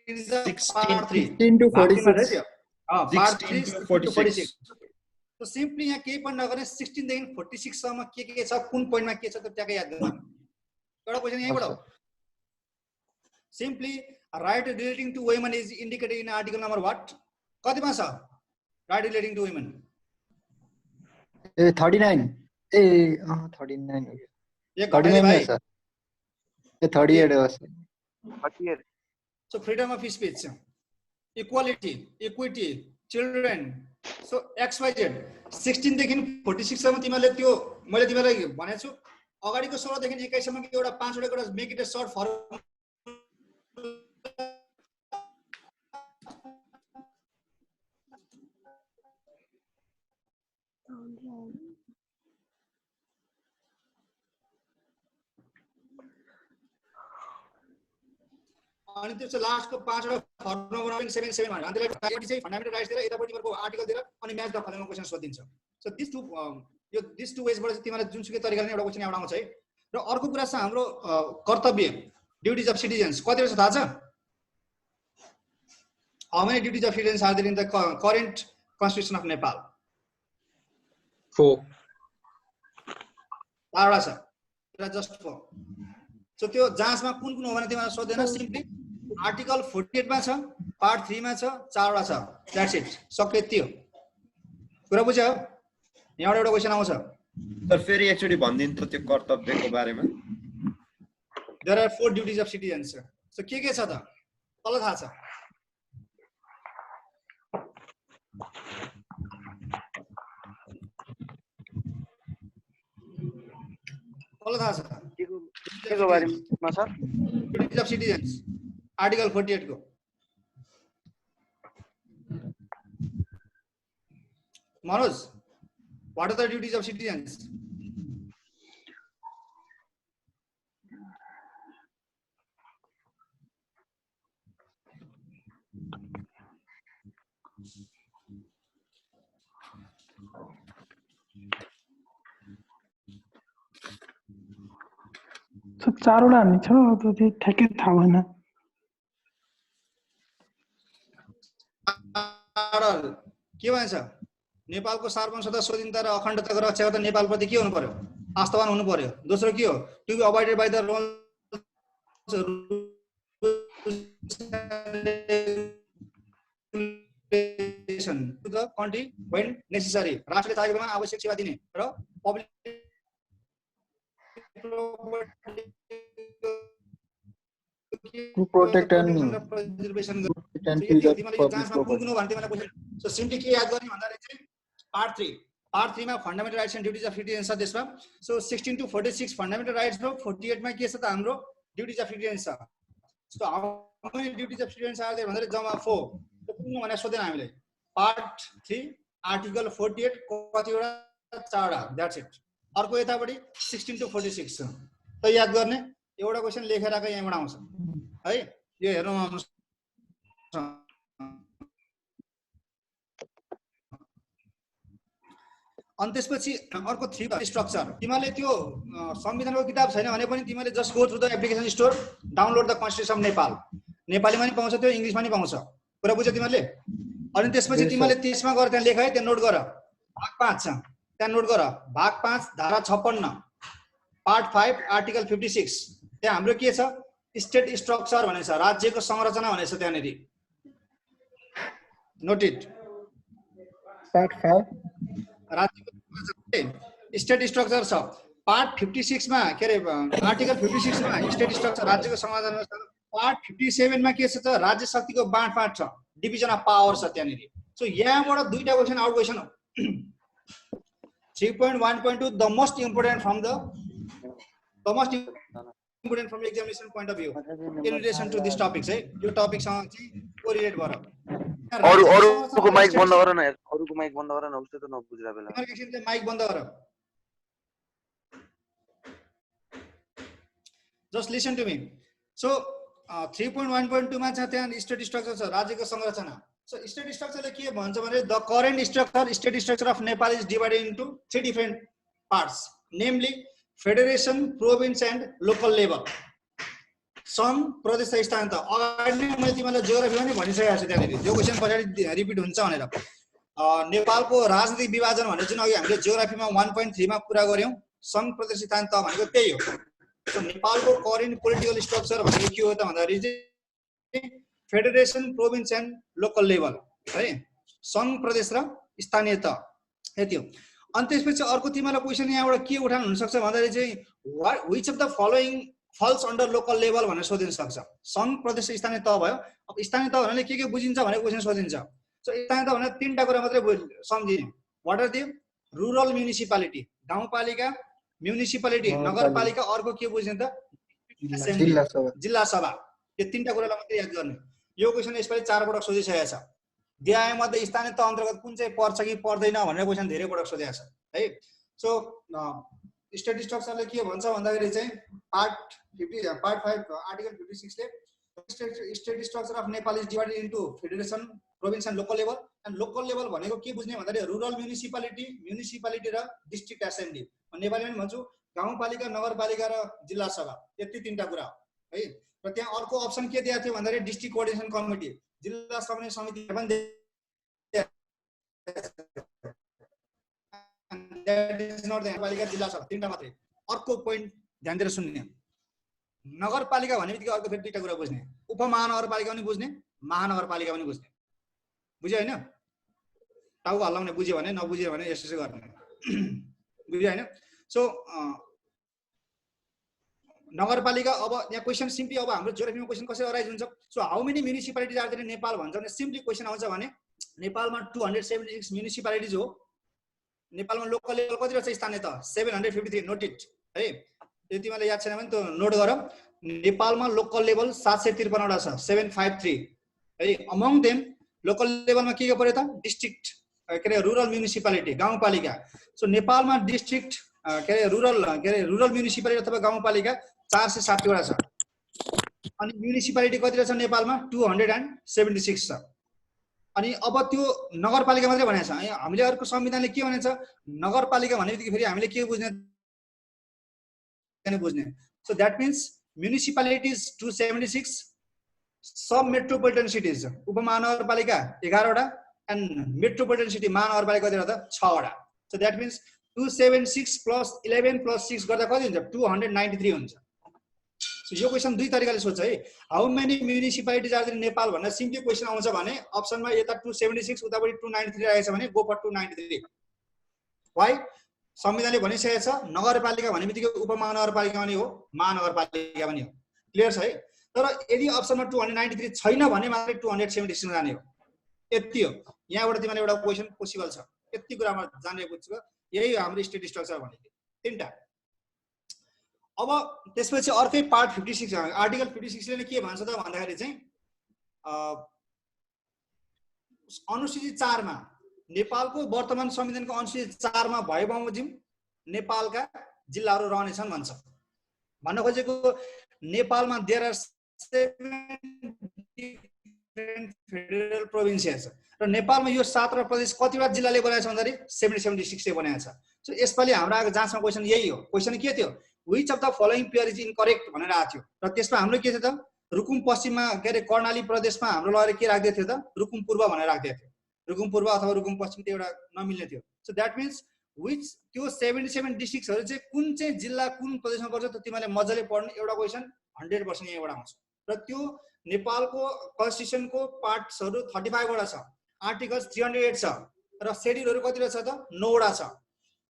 in the part 3. 16 to 46. Part 3 to 46. So simply यहाँ केही पनि नगर्ने 16 देखि 46 सम्म के छ, कुन पोइन्टमा के छ त्यो ट्याक्कै याद गर्नु। एउटा क्वेशन यहीँबाट हो। Simply right relating to women is indicated in article number what? कतिमा छ right relating to women? 39 39 हो। एक घटाइदिए 39 भाइ। है सर। ये 38 हो sir. 38। So freedom of speech, equality, equity, children. So XYZ 16 देखि 46 सम्म तिमीले त्यो मैले तिमीलाई भनेको छु। अगाडिको 16 देखि 21 सम्मको एउटा 5 वटा एउटा make it a short form. अनि त्यसको लास्टको 5 वटा फर्मुला बनाउने 77 भन्छ। अनि त्यसलाई चाहिँ फन्डामेन्टल राइट्स दिएर यतापट्टि तिमीहरुको आर्टिकल दिएर अनि म्याच द फलोइङ क्वेशन सोधिन्छ। सो दिस टु वेजबाट चाहिँ तिमीलाई जुनसुकै तरिकाले एउटा क्वेशन एउटा आउँछ है। र अर्को कुरा छ हाम्रो कर्तव्य, ड्युटिज अफ सिटिजन्स। कतिवटा छ थाहा छ? How many duties of citizens are there in the current constitution of Nepal? 4। 4 वटा छ। त्यसलाई जस्ट 4। सो त्यो जाँचमा कुन कुन हो भने तिमीलाई सोध्दैन। सिम्पली आर्टिकल 48 मा छ, पार्ट 3 मा छ, 4 वटा छ। That's it. सक्यो त्यो। कुरा बुझ्यौ? यहाँबाट एउटा क्वेशन आउँछ। सर फेरि एकचोटी भनिदिनु त त्यो कर्तव्यको बारेमा। There are 4 duties of citizens. So के छ त? तल थाहा छ। तल थाहा छ। केको बारेमा sir? Duties of citizens article 48 को। Manoj, what are the duties of citizens? चारवटा हामी छ त्यो चाहिँ ठ्याक्कै थाहा भएन। के भन्छ? नेपालको सार्वभौमता, स्वाधीनता र अखण्डताको रक्षा गर्दा नेपालप्रति के हुनु पर्यो? आस्थावान हुनु पर्यो। दोस्रो के हो? To be abided by the to the country when necessary, राष्ट्रले चाहेको बेलामा आवश्यक सेवा दिने र public To protect and preservation and to the public property. So simply के याद गर्ने भन्दाखेरि चाहिँ पार्ट 3 मा fundamental rights and duties of citizen छ त्यसमा. सो 16 to 46 फन्डामेन्टल राइट्स हो, 48 मा के छ त हाम्रो ड्युटीज अफ सिटिजन छ. So how many duties of citizen are there भन्दाखेरि जम्मा 4. त्यो कुन भने सोधेन हामीले. पार्ट 3 आर्टिकल 48 कतिवटा 4वटा, द्याट्स इट. अर्को यतापट्टि 16 to 46 छ. त याद गर्ने एउटा क्वेशन लेखेर आएको यहाँबाट आउँछ है. यो हेरौँ आउनुहोस्. अनि त्यसपछि अर्को 3 स्ट्रक्चर. तिमीले त्यो संविधानको किताब छैन भने पनि तिमीले just go through the application store, download the constitution of Nepal. नेपालीमा नि पाउँछ त्यो, इङ्ग्लिसमा नि पाउँछ. कुरा बुझ्यौ तिमीले? अनि त्यसपछि तिमीले त्यसमा गएर त्यहाँ लेख है, त्यहाँ नोट गर. भाग 5 छ, त्यहाँ नोट गर. भाग 5 धारा 56, पार्ट 5 आर्टिकल 56. त्यहाँ हाम्रो के छ? स्टेट स्ट्रक्चर भनेछ, राज्यको संरचना भनेछ त्यहाँनेरि. नोटेड. Part 5 राज्यको स्टेट स्ट्रक्चर छ. पार्ट 56 मा के रे आर्टिकल 56 मा स्टेट स्ट्रक्चर राज्यको संरचना छ. पार्ट 57 मा के छ त राज्य शक्तिको बाँडफाँड छ, डिभिजन अफ पावर छ त्यहाँनेरि. सो यहाँबाट दुईटा क्वेशन आउट क्वेशन हो. 3.1.2 the most important from examination point of view in relation to this topics है. यो टपिक सँग चाहिँ कोरिलेट गर. अरुको माइक बन्द गर न यार, अरुको माइक बन्द गर न, उसले त नबुझ्रा बेला. एकछिन माइक बन्द गर. Just listen to me. So 3.1.2 मा छ त्यहाँ स्टेट स्ट्रक्चर छ, राज्यको संरचना. सो स्टेट स्ट्रक्चरले के भन्छ भने the current structure state structure of Nepal is divided into 3 different parts, namely federation, province and local level. सङ्घ, प्रदेश र स्थानीय तह. अगाडि नै मैले तिमीलाई जियोग्राफीमा नि भनिसकेको छु त्यहाँनिर. त्यो क्वेसन पछाडि रिपिट हुन्छ भनेर. नेपालको राजनीतिक विभाजन भने जुन अघि हामीले जियोग्राफीमा 1.3 मा कुरा गर्यौं, सङ्घ, प्रदेश, स्थानीय तह भनेको त्यही हो. सो नेपालको करेन्ट पोलिटिकल स्ट्रक्चर भनेको के हो त भन्दाखेरि चाहिँ federation, province and local level है, सङ्घ, प्रदेश र स्थानीय तह. यति हो. अनि त्यसपछि अर्को तिमीलाई क्वेसन यहाँबाट के उठाउन हुन सक्छ भन्दाखेरि चाहिँ which of the following falls under local level भनेर सोधिन सक्छ. सङ्घ, प्रदेश, स्थानीय तह भयो. अब स्थानीय तह भन्नाले के बुझिन्छ भनेर क्वेसन सोधिन्छ. सो स्थानीय तह भने 3टा कुरा मात्रै सम्झिने. What are the? Rural municipality, गाउँपालिका, म्युनिसिपालिटी, नगरपालिका. अर्को के बुझ्ने त? जिल्ला सभा. यो 3टा कुरालाई मात्रै याद गर्ने. यो क्वेसन यसपालि 4 पटक सोधिसकेको छ. मध्ये स्थानीय तह अन्तर्गत कुन चाहिँ पर्छ कि पर्दैन भनेर क्वेसन धेरै पटक सोधेको छ है. सो स्टेट स्ट्रक्चरले के भन्छ भन्दाखेरि चाहिँ पार्ट 5 आर्टिकल 56 ले state structure of Nepal is divided into federation, province and local level. And local level भनेको के बुझ्ने भन्दाखेरि रुरल म्युनिसिपालिटी र डिस्ट्रिक्ट एसेम्ब्ली. नेपालीमा पनि भन्छु गाउँपालिका, नगरपालिका र जिल्ला सभा. यति 3टा कुरा है. र त्यहाँ अर्को अप्सन के दिएको थियो भन्दाखेरि डिस्ट्रिक्ट कोअर्डिनेसन कमिटी, जिल्ला समन्वय समिति पनि नगरपालिका, जिल्ला सभा 3टा मात्रै. अर्को पोइन्ट ध्यान दिएर सुन्ने. नगरपालिका भन्ने बित्तिकै अर्को फेरि 2टा कुरा बुझ्ने. उपमहानगरपालिका पनि बुझ्ने, महानगरपालिका पनि बुझ्ने. बुझ्यो होइन? टाउको हल्लाउने. बुझ्यो भने, नबुझ्यो भने यसो गर्ने. बुझ्यो होइन? सो नगरपालिका. अब यहाँ क्वेसन सिम्पली अब हाम्रो जियोग्राफीमा क्वेसन कसरी अराइज हुन्छ. So how many municipalities are there in Nepal भन्छ भने सिम्पली क्वेसन आउँछ भने नेपालमा 276 म्युनिसिपालिटिज हो. नेपालमा लोकल लेभल कति रहेछ? स्थानीय तह 753. नोटेड है. यो तिमीलाई याद छैन भने त्यो नोट गर. नेपालमा लोकल लेभल 753 वटा छ, 753 है. अमङ देम लोकल लेभलमा के पर्यो त? डिस्ट्रिक्ट के अरे रुरल म्युनिसिपालिटी, गाउँपालिका. सो नेपालमा डिस्ट्रिक्ट के अरे रुरल म्युनिसिपालिटी अथवा गाउँपालिका 460 वटा छ. अनि म्युनिसिपालिटी कति रहेछ नेपालमा? 276 छ. अनि अब त्यो नगरपालिका मात्रै भनेको छ. हामीले अर्को संविधानले के भनेको छ? नगरपालिका भन्ने बित्तिकै फेरि हामीले के बुझ्ने? So that means म्युनिसिपालिटिज 276, sub metropolitan cities उपमहानगरपालिका 11 वटा एन्ड मेट्रोपोलिटन सिटी महानगरपालिका कति वटा? 6 वटा. सो द्याट मिन्स 276 + 11 + 6 गर्दा कति हुन्छ? 293 हुन्छ. सो यो क्वेसन दुई तरिकाले सोध्छ है। How many municipalities are in Nepal भनेर सिम्पली क्वेसन आउँछ भने अप्सनमा यता 276 उतापट्टि 293 आएछ भने गो फर 293। वाइ? संविधानले भनिसकेको छ नगरपालिका भन्ने बित्तिकै उपमहानगरपालिका पनि हो, महानगरपालिका पनि हो। क्लियर छ है? तर यदि अप्सनमा 293 छैन भने मात्रै 276 जाने हो। यति हो। यहाँबाट तिमीले एउटा क्वेसन पोसिबल छ। यति कुरामा जाने बुझ्छु। यही हाम्रो स्टेट स्ट्रक्चर भनेको तीनटा। अब त्यसपछि अर्कै पार्ट 56 आर्टिकल 56 ले के भन्छ त भन्दाखेरि चाहिँ अनुसूची 4 मा नेपालको वर्तमान संविधानको अनुसूची 4 मा भए बमोजिम नेपालका जिल्लाहरू रहनेछन् भन्छ। भन्न खोजेको नेपालमा देयर आर 7 फेडरल प्रोभिन्सेस र नेपालमा यो 17 प्रदेश कतिवटा जिल्लाले बनाएको छ भन्दाखेरि 77 डिस्ट्रिक्टले बनाएको छ। सो यसपालि हाम्रो आएको जाँचमा क्वेसन यही हो। क्वेसन के थियो? Which of the following pair is incorrect भनेर आएको थियो र त्यसमा हाम्रो के थियो त रुकुम पश्चिममा के अरे कर्णाली प्रदेशमा हाम्रो लगेर के राख्दै थियो त रुकुम पूर्व भनेर राख्दै थियो। रुकुम पूर्व अथवा रुकुम पश्चिम त्यो एउटा नमिल्ने थियो। सो दैट मीन्स व्हिच त्यो 77 डिस्ट्रिक्टहरु चाहिँ कुन चाहिँ जिल्ला कुन प्रदेशमा पर्छ त तिमीले मज्जाले पढ्नु। एउटा क्वेसन 100% यहीबाट आउँछ र त्यो नेपालको कन्स्टिट्युसनको पार्ट्सहरु 35 वटा छ, आर्टिकल्स 308 छ र शेड्युलहरु कतिवटा छ त 9 वटा छ।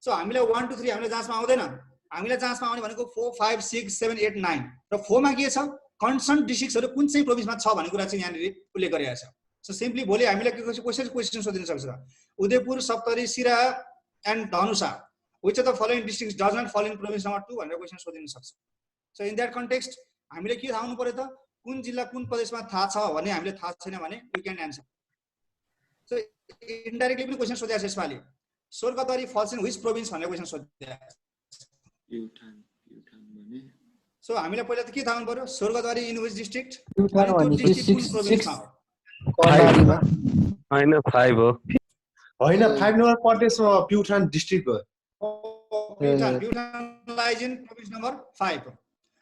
सो हामीले 1 2 3 हामीले जाँचमा आउँदैन। हामीले जाँचमा आउने भनेको 4 5 6 7 8 9 र 4 मा के छ कन्सर्न डिस्ट्रिक्टहरु कुन चाहिँ प्रोभिन्समा छ भन्ने कुरा चाहिँ यहाँ उल्लेख गरिएको छ। सो सिम्पली भोलि हामीले के क्वेशन सोधिन सक्छ Udayapur Saptari Siraha and Dhanusha which of the following districts does not fall in province number 2 भनेर क्वेशन सोधिन सक्छ। सो इन दैट कन्टेक्स्ट हामीले के थाहा हुनु पर्यो त कुन जिल्ला कुन प्रदेशमा थाहा छ भने हामीले थाहा छैन भने we can answer. So indirectly पनि क्वेशन सोधिएको छ यसपालि Swargadwari falls in which province भनेर क्वेशन सोधिएको छ। सो हामीले पहिला त के थाहा हुनु पर्यो स्वर्गद्वारी इन व्हिच डिस्ट्रिक्ट हैन 5 हो हैन 5 नम्बर प्रदेशमा प्युठान डिस्ट्रिक्ट हो। Pyuthan lies in province number 5।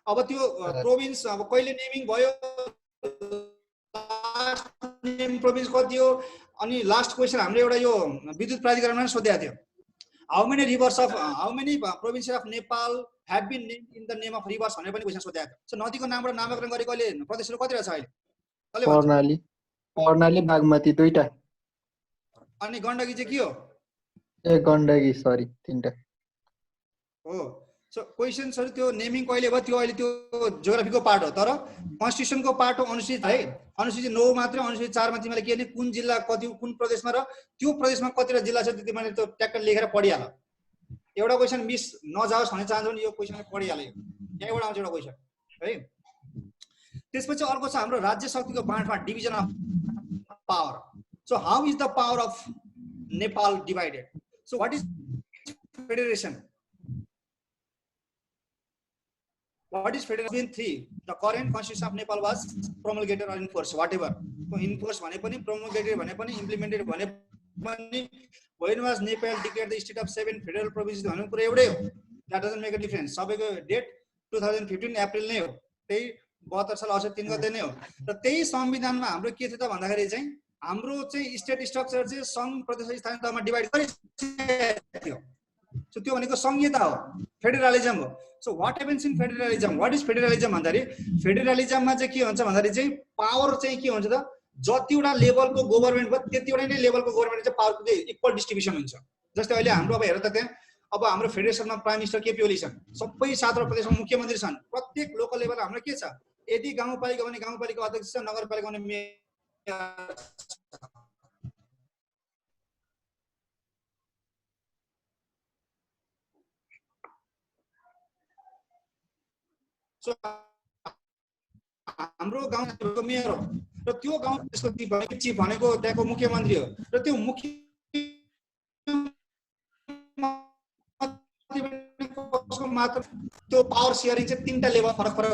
अब त्यो प्रोभिन्स अब कहिले नेमिङ भयो लास्ट नेम प्रोभिन्स कति हो अनि लास्ट क्वेशन हाम्रो एउटा यो विद्युत प्राधिकरणमा सोधेको थियो how many rivers of how many provinces of Nepal have been named in the name of rivers भनेर पनि क्वेशन सोधेको थियो। सो नदीको नामबाट नामकरण गरेको अहिले प्रदेशहरु कति रहेछ अहिले? कर्णाली कर्णाली बागमती दुईटा अनि गण्डकी चाहिँ के हो? ए गण्डकी सरी तीनटा हो। सो क्वेशन्सहरु त्यो नेमिङ कहिले भयो त्यो अहिले त्यो जियोग्राफीको पार्ट हो तर कन्स्टिट्युसनको पार्ट हो अनुसूची है। अनुसूची 9 मात्र अनुसूची 4 मा तिमीले के भने कुन जिल्ला कति कुन प्रदेशमा र त्यो प्रदेशमा कतिवटा जिल्ला छ त्यो तिमीले त्यो ट्याक्क लेखेर पढिहाल। एउटा क्वेशन मिस नजाओस् भन्ने चाहन्छु भने यो क्वेशनले पढिहाल्यो। यहाँबाट आउँछ एउटा क्वेशन है। त्यसपछि अर्को छ हाम्रो राज्य शक्तिको बाँडफाँड division of power. So how is the power of Nepal divided? So what is federation? What is federation? 3 the current constitution of Nepal was promulgated or enforced whatever. So enforced भने पनि promulgated भने पनि implemented भने पनि when was Nepal declared the state of 7 federal provinces भन्नु कुरा एउटै हो। That doesn't make a difference. सबैको डेट 2015 अप्रिल नै हो। त्यही 72 साल असोज 3 गते नै हो। र त्यही संविधानमा हाम्रो के थियो त भन्दाखेरि चाहिँ हाम्रो चाहिँ स्टेट स्ट्रक्चर चाहिँ संघ प्रदेश स्थानीय तहमा डिवाइड गरिएको थियो। सो त्यो भनेको संघीयता हो फेडरलिजम हो। So what happens in federalism? What is federalism भन्दाखेरि फेडरलिजममा चाहिँ के हुन्छ भन्दाखेरि चाहिँ पावर चाहिँ के हुन्छ त जतिवटा लेभलको गभर्नमेन्ट भयो त्यतिवटा नै लेभलको गभर्नमेन्ट चाहिँ पावरको इक्वल डिस्ट्रिब्युसन हुन्छ। जस्तै अहिले हाम्रो अब हेर त त्यहाँ अब हाम्रो फेडरेसनमा प्राइम मिनिस्टर केपी ओली छन्, सबै 17 प्रदेशमा मुख्यमन्त्री छन्। प्रत्येक लोकल लेभल हाम्रो के छ यदि गाउँपालिका भने गाउँपालिका अध्यक्ष छ, नगरपालिका भने मेयर। सो हाम्रो गाउँको मेयर हो र त्यो गाउँ त्यसको चिफ भनेको त्यहाँको मुख्यमन्त्री हो र त्यो मुख्य मात्र त्यो पावर शेयरिङ चाहिँ 3टा लेभल फरक फरक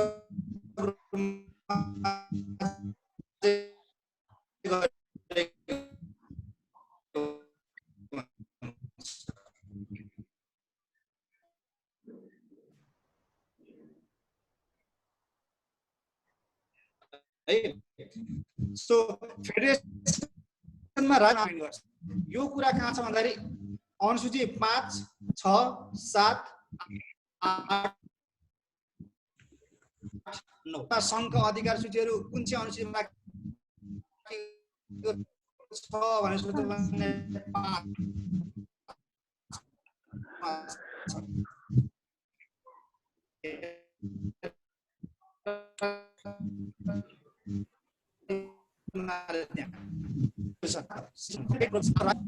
सो फेडरेसनमा राजनीति गर्छ। यो कुरा कहाँ छ भन्दाखेरि अनुसूची 5 6 7 8 9 सङ्घको अधिकार सूचीहरू कुन चाहिँ अनुसूचीमा छ भने सूचीमा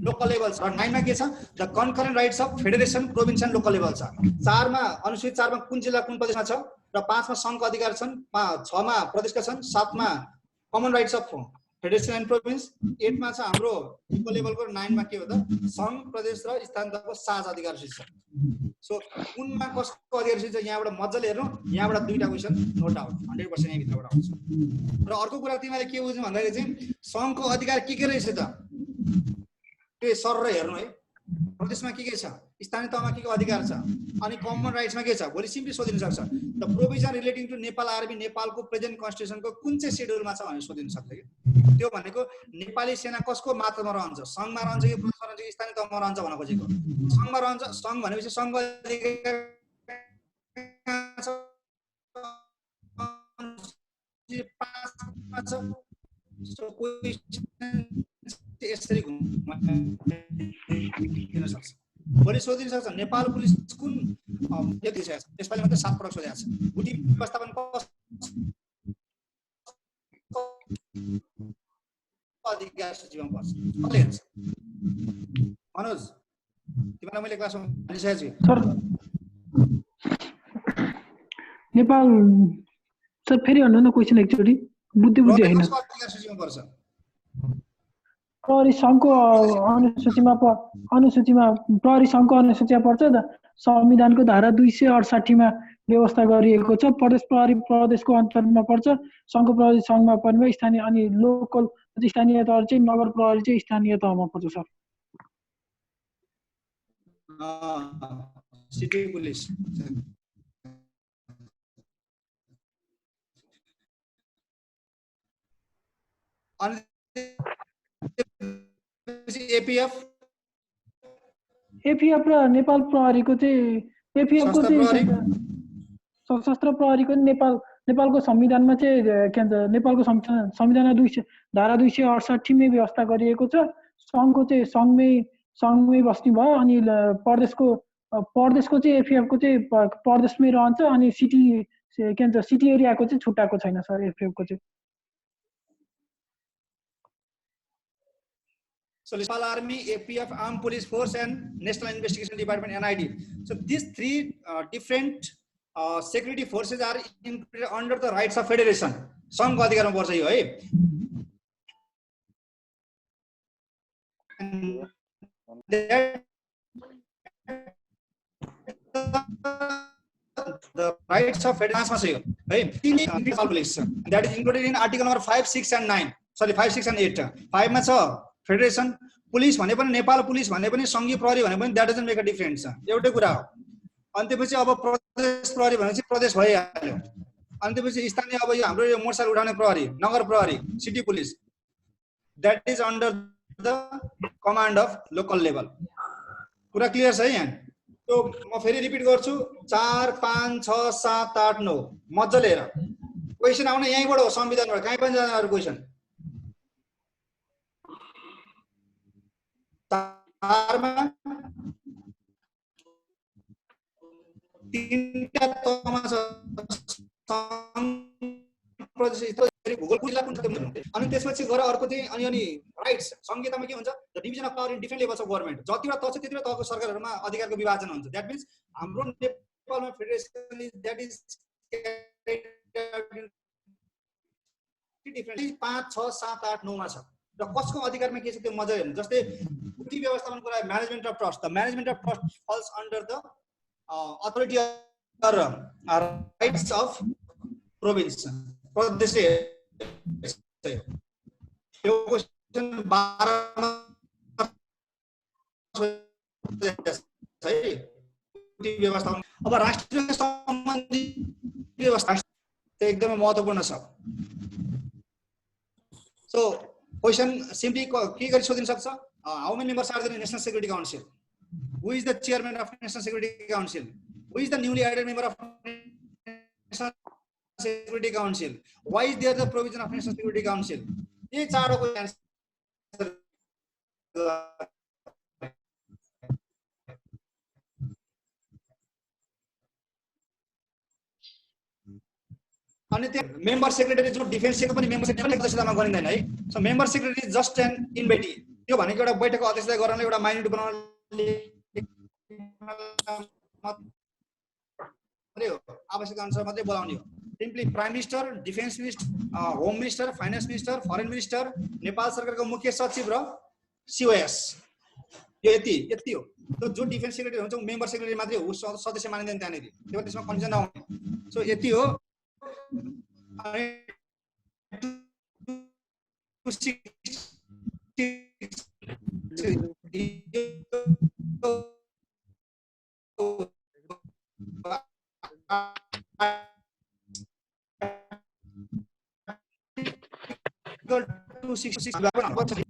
लोकल लेभल छ। 9 मा के छ? The concurrent rights of federation, province and local level छ। 4 मा अनुसूचित 4 मा कुन जिल्ला कुन प्रदेशमा छ र 5 मा सङ्घको अधिकार छन्, 6 मा प्रदेशका छन्, 7 मा common rights of federation and province, 8 मा छ हाम्रो लोकल लेभलको, 9 मा के हो त सङ्घ, प्रदेश र स्थानीय तहको साझा अधिकार सूची छ। सो कुनमा कसको अधिकार सूची छ यहाँबाट मज्जाले हेर्नु। यहाँबाट दुईटा क्वेशन नो डाउट 100% यही भित्रबाट आउँछ। र अर्को कुरा तिमीले के बुझ्नु भन्दाखेरि चाहिँ सङ्घको अधिकार के रहेछ त त्यो सर र हेर्नु है। प्रदेशमा के छ, स्थानीय तहमा के अधिकार छ, अनि कमन राइट्समा के छ। भोलि सिम्पली सोधिन सक्छ the provision relating to Nepal army, नेपालको प्रेजेन्ट कन्स्टिट्युसनको कुन चाहिँ शेड्युलमा छ भनेर सोधिन सक्छ कि। त्यो भनेको नेपाली सेना कसको मात्रामा रहन्छ, सङ्घमा रहन्छ कि प्रदेशमा रहन्छ कि स्थानीय तहमा रहन्छ भन्न खोजेको। सङ्घमा रहन्छ, सङ्घ भनेपछि सङ्घ अधिकार यसरी घुम्न सक्छ। भोलि सोधिन सक्छ नेपाल पुलिस कुन यति छ, यसपालि मात्रै 7 पटक सोधेको छ। गुटी व्यवस्थापन अधिकार सूचीमा पर्छ। कसले हेर्छ? मनोज तिमीलाई मैले क्लासमा भनिसकेको छु सर। नेपाल सर फेरि भन्नु न क्वेसन एकचोटि, बुद्धि होइन। कसको अधिकार सूचीमा पर्छ? प्रहरी सङ्घको अनुसूचीमा प्रहरी सङ्घको अनुसूचीमा पर्छ। संविधानको धारा 268 मा व्यवस्था गरिएको छ। प्रदेश प्रहरी प्रदेशको अन्तर्गतमा पर्छ, सङ्घको प्रहरी सङ्घमा पर्ने, स्थानीय अनि लोकल स्थानीय तह चाहिँ नगर प्रहरी चाहिँ स्थानीय तहमा पर्छ सर। सिटी पुलिस अनि एपिएफ र नेपाल प्रहरीको चाहिँ एपिएफको चाहिँ सशस्त्र प्रहरीको नेपालको संविधानमा चाहिँ के भन्छ नेपालको संविधानमा धारा 268 मै व्यवस्था गरिएको छ। सङ्घको चाहिँ सङ्घमै बस्ने भयो, अनि प्रदेशको चाहिँ एपिएफको चाहिँ प्रदेशमै रहन्छ, अनि सिटी के भन्छ सिटी एरियाको चाहिँ छुट्टाएको छैन सर एपिएफको चाहिँ। So Nepal Army, APF, Armed Police Force, and National Investigation Department (NID). So these three different security forces are included under the rights of federation. सङ्घको अधिकारमा पर्छ यो है। The rights of federation छ यो है। Nepal Police that is included in article number 5, 6 and 9. Sorry 5, 6 and 8. 5 मा छ फेडरेसन पुलिस भने पनि, नेपाल पुलिस भने पनि, सङ्घीय प्रहरी भने पनि, that doesn't make a difference छ, एउटै कुरा हो। अनि त्यसपछि अब प्रदेश प्रहरी भनेपछि प्रदेश भइहाल्यो। अनि त्यसपछि स्थानीय अब यो हाम्रो यो मोटरसाइकल उठाउने प्रहरी, नगर प्रहरी, city police, that is under the command of local level. कुरा क्लियर छ है यहाँ? त्यो म फेरि रिपिट गर्छु, 4, 5, 6, 7, 8, 9 मजाले हेर। क्वेसन आउने यहीँबाट हो, संविधानबाट, कहीँ पनि जाँदैन क्वेसन। 4 मा 3टा तहमा छ, अनि त्यसपछि गएर अर्को चाहिँ अनि राइट्स संहितामा के हुन्छ, the division of power in different levels of government. जतिवटा तह छ त्यतिवटा तहको सरकारहरुमा अधिकारको विभाजन हुन्छ। द्याट मिन्स हाम्रो नेपालमा federation is that is different 5, 6, 7, 8, 9 मा छ। र कसको अधिकारमा के छ त्यो मजा हेर्नु। जस्तै गुटी व्यवस्थापन कुरा, management of trust, the management of trust falls under the authority or rights of province. प्रदेशले यो क्वेशन 12 मा है गुटी व्यवस्थापन। अब राष्ट्रिय सम्बन्धी व्यवस्था एकदमै महत्त्वपूर्ण छ। सो क्वेशन सिम्पली के गरी सोधिन सक्छ, how many members are there in national security council, who is the chairman of national security council, who is the newly added member of national Security Council. Why is there the provision of National Security Council? ये चारवटा answer अनि त्यो member secretary जो डिफेन्सको पनि member secretary अध्यक्षतामा गरिँदैन है। So member secretary just an invitee, त्यो भनेको एउटा बैठकको अध्यक्षता गर्नले एउटा माइनोरिटी बनाउनले आवश्यक अनुसार मात्रै बोलाउने हो। Simply prime minister, defence minister, home minister, finance minister, foreign minister, Nepal सरकारको मुख्य सचिव र COS, यो यति हो। त्यो जो डिफेन्स सेक्रेटरी हुन्छ मेम्बर सेक्रेटरी मात्रै हो, सदस्य मानिँदैन त्यहाँनेरि, त्यो त्यसमा कन्फ्युजन नहुने। सो यति हो।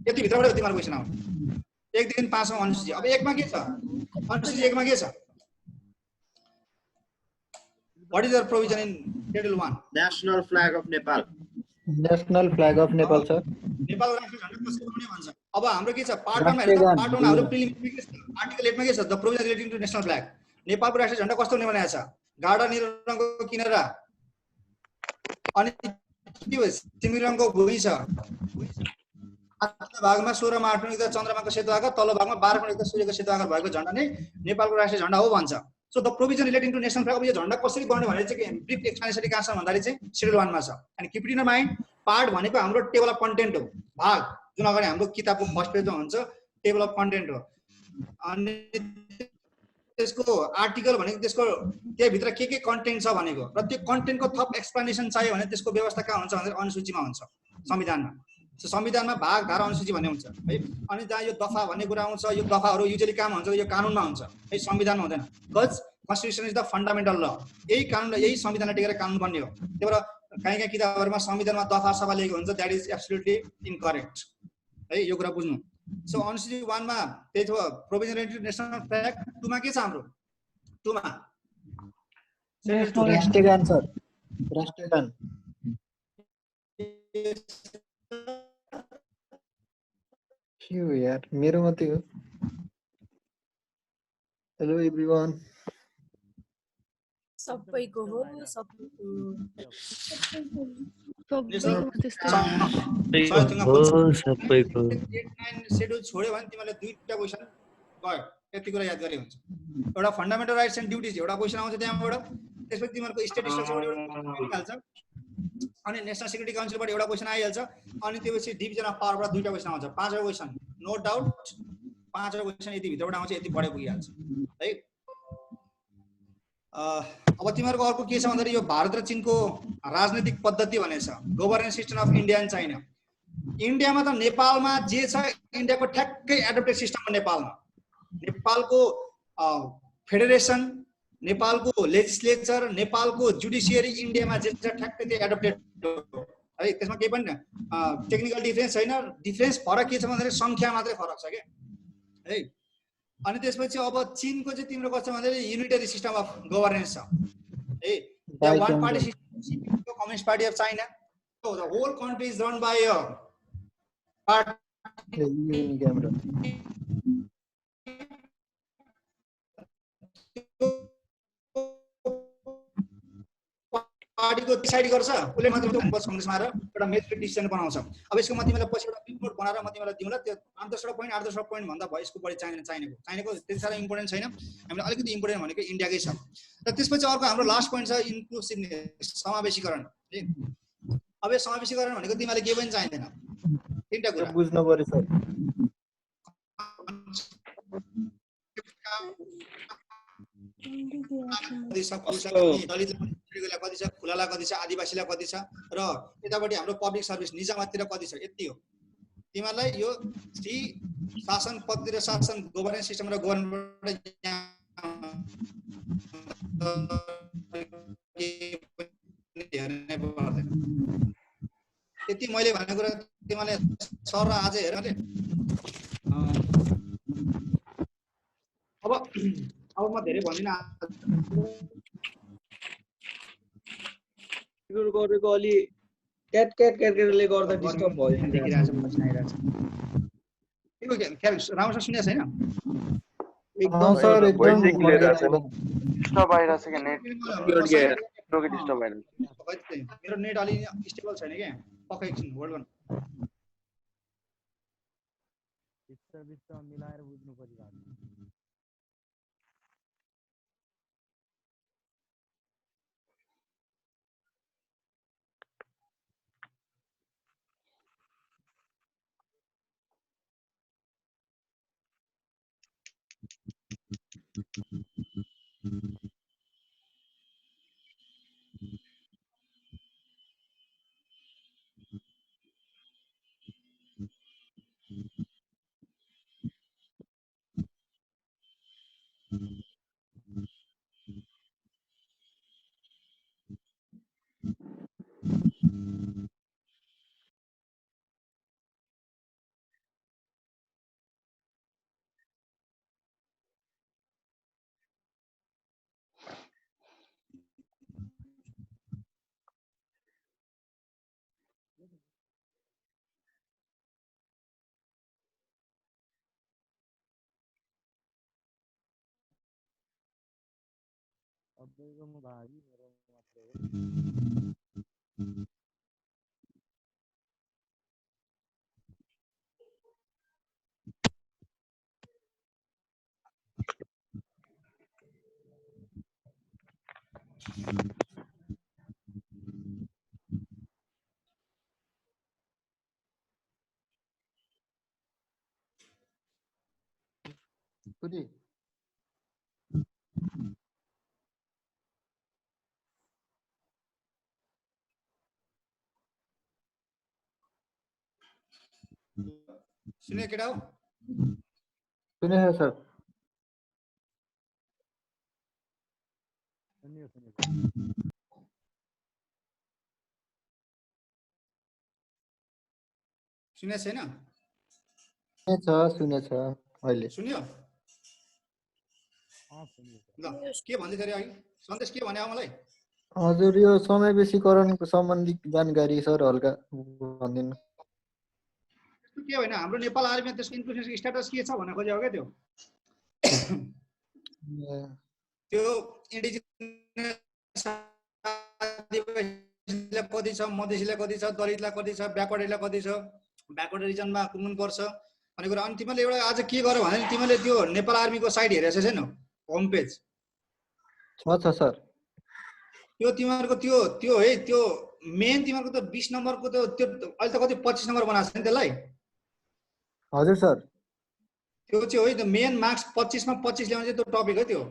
यति भित्रबाट यति मार्क क्वेसन आउँछ। 1 देखि 5 सम्म अनुसूची। अब 1 मा के छ? अनुसूची 1 मा के छ? What is the provision in Schedule 1? National flag of Nepal. National flag of Nepal छ। नेपालको राष्ट्रिय झण्डा कसरी बनाउने भन्छ। अब हाम्रो के छ? पार्ट 1 मा हेर्नु, पार्ट 1 हाम्रो प्रिलिमिनरी के छ? आर्टिकल 8 मा के छ? The provision relating to national flag. नेपालको राष्ट्रिय झण्डा कस्तो हुने भनेको छ? गाढा नीलो रङको किनारा अनि तिमी रङको भुइँ छ। माथिल्लो भागमा 16 मा 8 युक्त चन्द्रमाको सेतो आकार, तल्लो भागमा 12 मा युक्त सूर्यको सेतो आकार भएको झण्डा नै नेपालको राष्ट्रिय झण्डा हो भन्छ। So the provision relating to national flag, अब यो झण्डा कसरी बनाउने भनेर चाहिँ ब्रिफ एक्सप्लेनेसन कहाँ छ भन्दाखेरि चाहिँ शेड्युल 1 मा छ। अनि keep it in mind, part भनेको हाम्रो टेबल अफ कन्टेन्ट हो, भाग जुन अगाडि हाम्रो किताबको फर्स्ट पेजमा हुन्छ टेबल अफ कन्टेन्ट हो। अनि त्यसको आर्टिकल भनेको त्यसको त्यही भित्र के कन्टेन्ट छ भनेको र त्यो कन्टेन्टको थप एक्सप्लेनेसन चाहियो भने त्यसको व्यवस्था कहाँ हुन्छ भने अनुसूचीमा हुन्छ, संविधानमा। सो संविधानमा भाग धारा अनुसूची भन्ने हुन्छ है। अनि जहाँ यो दफा भन्ने कुरा आउँछ, यो दफाहरू युजुअली कहाँ हुन्छ? यो कानुनमा हुन्छ है, संविधानमा हुँदैन। Because constitution is the fundamental ल। यही कानुन, यही संविधानलाई टेकेर कानुन बन्ने हो। त्यही भएर कहीँ किताबहरूमा संविधानमा दफा सफा लेखेको हुन्छ, द्याट इज एब्सोल्युटली इनकरेक्ट है, यो कुरा बुझ्नु। सो अनुसूची 1 मा त्यही थियो प्रोभिजन रिलेटेड नेशनल फ्ल्याग। 2 मा के छ हाम्रो? 2 मा राष्ट्रगान सर, राष्ट्रगान। क्यों यार मेरो मात्रै हो? Hello everyone. सबैको हो, सबैको। शेड्युल छोड्यो भने तिमीले दुईटा क्वेसन गयो, यति कुरा याद गरे हुन्छ। एउटा फन्डामेन्टल राइट्स एन्ड ड्युटिज एउटा क्वेसन आउँछ त्यहाँबाट, त्यसपछि तिमीहरूको स्टेट स्ट्रक्चरबाट एउटा आइहाल्छ, अनि नेशनल सेक्युरिटी काउन्सिलबाट एउटा क्वेसन आइहाल्छ, अनि त्यसपछि डिभिजन अफ पावरबाट दुईटा क्वेसन आउँछ। 5वटा क्वेसन नो डाउट, 5वटा क्वेसन यति भित्रबाट आउँछ, यति बढे पुगिहाल्छ है। अब तिमीहरूको अर्को के छ भन्दाखेरि यो भारत र चीनको राजनीतिक पद्धति भनेको छ, governance system of India and China. इन्डियामा त नेपालमा जे छ इन्डियाको ठ्याक्कै एडप्टेड सिस्टम हो। नेपालको फेडरेसन, नेपालको लेजिस्लेचर, नेपालको जुडिसियरी इन्डियामा जे छ ठ्याक्कै त्यो एडप्टेड है। त्यसमा केही पनि टेक्निकल डिफरेन्स छैन। डिफरेन्स फरक के छ भन्दाखेरि संख्या मात्रै फरक छ क्या है। अनि त्यसपछि अब चीनको चाहिँ तिम्रो कस्तो भन्दाखेरि युनिटरी सिस्टम अफ गभर्नेन्स छ है। One party system, communist party of China, the whole country is run by पार्टीको डिसाइड गर्छ, उसले मात्र कङ्ग्रेसमा आएर एउटा मेजोरिटी डिसिजन बनाउँछ। अब यसको म तिमीलाई पछि एउटा रिपोर्ट बनाएर म तिमीलाई दिउँला, त्यो 8-10वटा पोइन्ट भन्दा भयो, यसको बढी चाइनाको त्यति साह्रो इम्पोर्टेन्ट छैन। हामीलाई अलिकति इम्पोर्टेन्ट भनेको इन्डियाकै छ। र त्यसपछि अर्को हाम्रो लास्ट पोइन्ट छ इन्क्लुसिभनेस, समावेशीकरण। अब यो समावेशीकरण भनेको तिमीलाई केही पनि चाहिँदैन, 3टा कुरा बुझ्नु पर्यो सर। दलितलाई कति छ, खुलालाई कति छ, आदिवासीलाई कति छ, र यतापट्टि हाम्रो पब्लिक सर्भिस निजामतिर कति छ, यति हो। तिमीहरूलाई यो शासन पद्धति र शासन गभर्नेन्स सिस्टम र गभर्नमेन्ट हेर्नै पर्दैन। यति मैले भनेको कुरा तिमीले सर र आज हेर। अब म धेरै भन्दिनँ। इग्नोर गरेको अलि क्याटले गर्दा डिस्टर्ब भयो देखिरहेछ मलाई चाहिँ आइरहेछ राम्रोसँग सुनेको छैन सर एकदम डिस्टर्ब आइरहेछ क्या नेट डिस्टर्ब आइरहेछ मेरो नेट अलि स्टेबल छैन क्या पक्कै एकछिन होल्ड गर्नु मिलाएर बुझ्नु परिरहेको सबैको म भागी मेरो मात्रै हो सुने केटा हो सुने सर सुने छैन सुने छ अहिले सुन्यो ल के भन्दै थियो अघि सन्देश के भने मलाई हजुर यो समय बेसीकरणको सम्बन्धी जानकारी सर हल्का भनिदिनु के होइन हाम्रो नेपाल आर्मीमा त्यसको इन्फर्मेसन स्ट्याटस के छ भन्न खोजेको क्या त्यो इन्डिजिनस कति छ मधेसीलाई कति छ दलितलाई कति छ ब्याकवर्डलाई कति छ ब्याकवर्ड रिजनमा कुन पर्छ भन्ने कुरा अनि तिमीले एउटा आज के गर भने तिमीले त्यो नेपाल आर्मीको साइट हेरेको छैन होम पेज छ सर त्यो तिमीहरूको त्यो त्यो है त्यो मेन तिमीहरूको त 20 नम्बरको त्यो अहिले त कति 25 नम्बर बनाएको छ नि त्यसलाई हजुर सर त्यो चाहिँ हो त मेन मार्क्स 25 मा 25 ल्याउने चाहिँ त्यो टपिक हो त्यो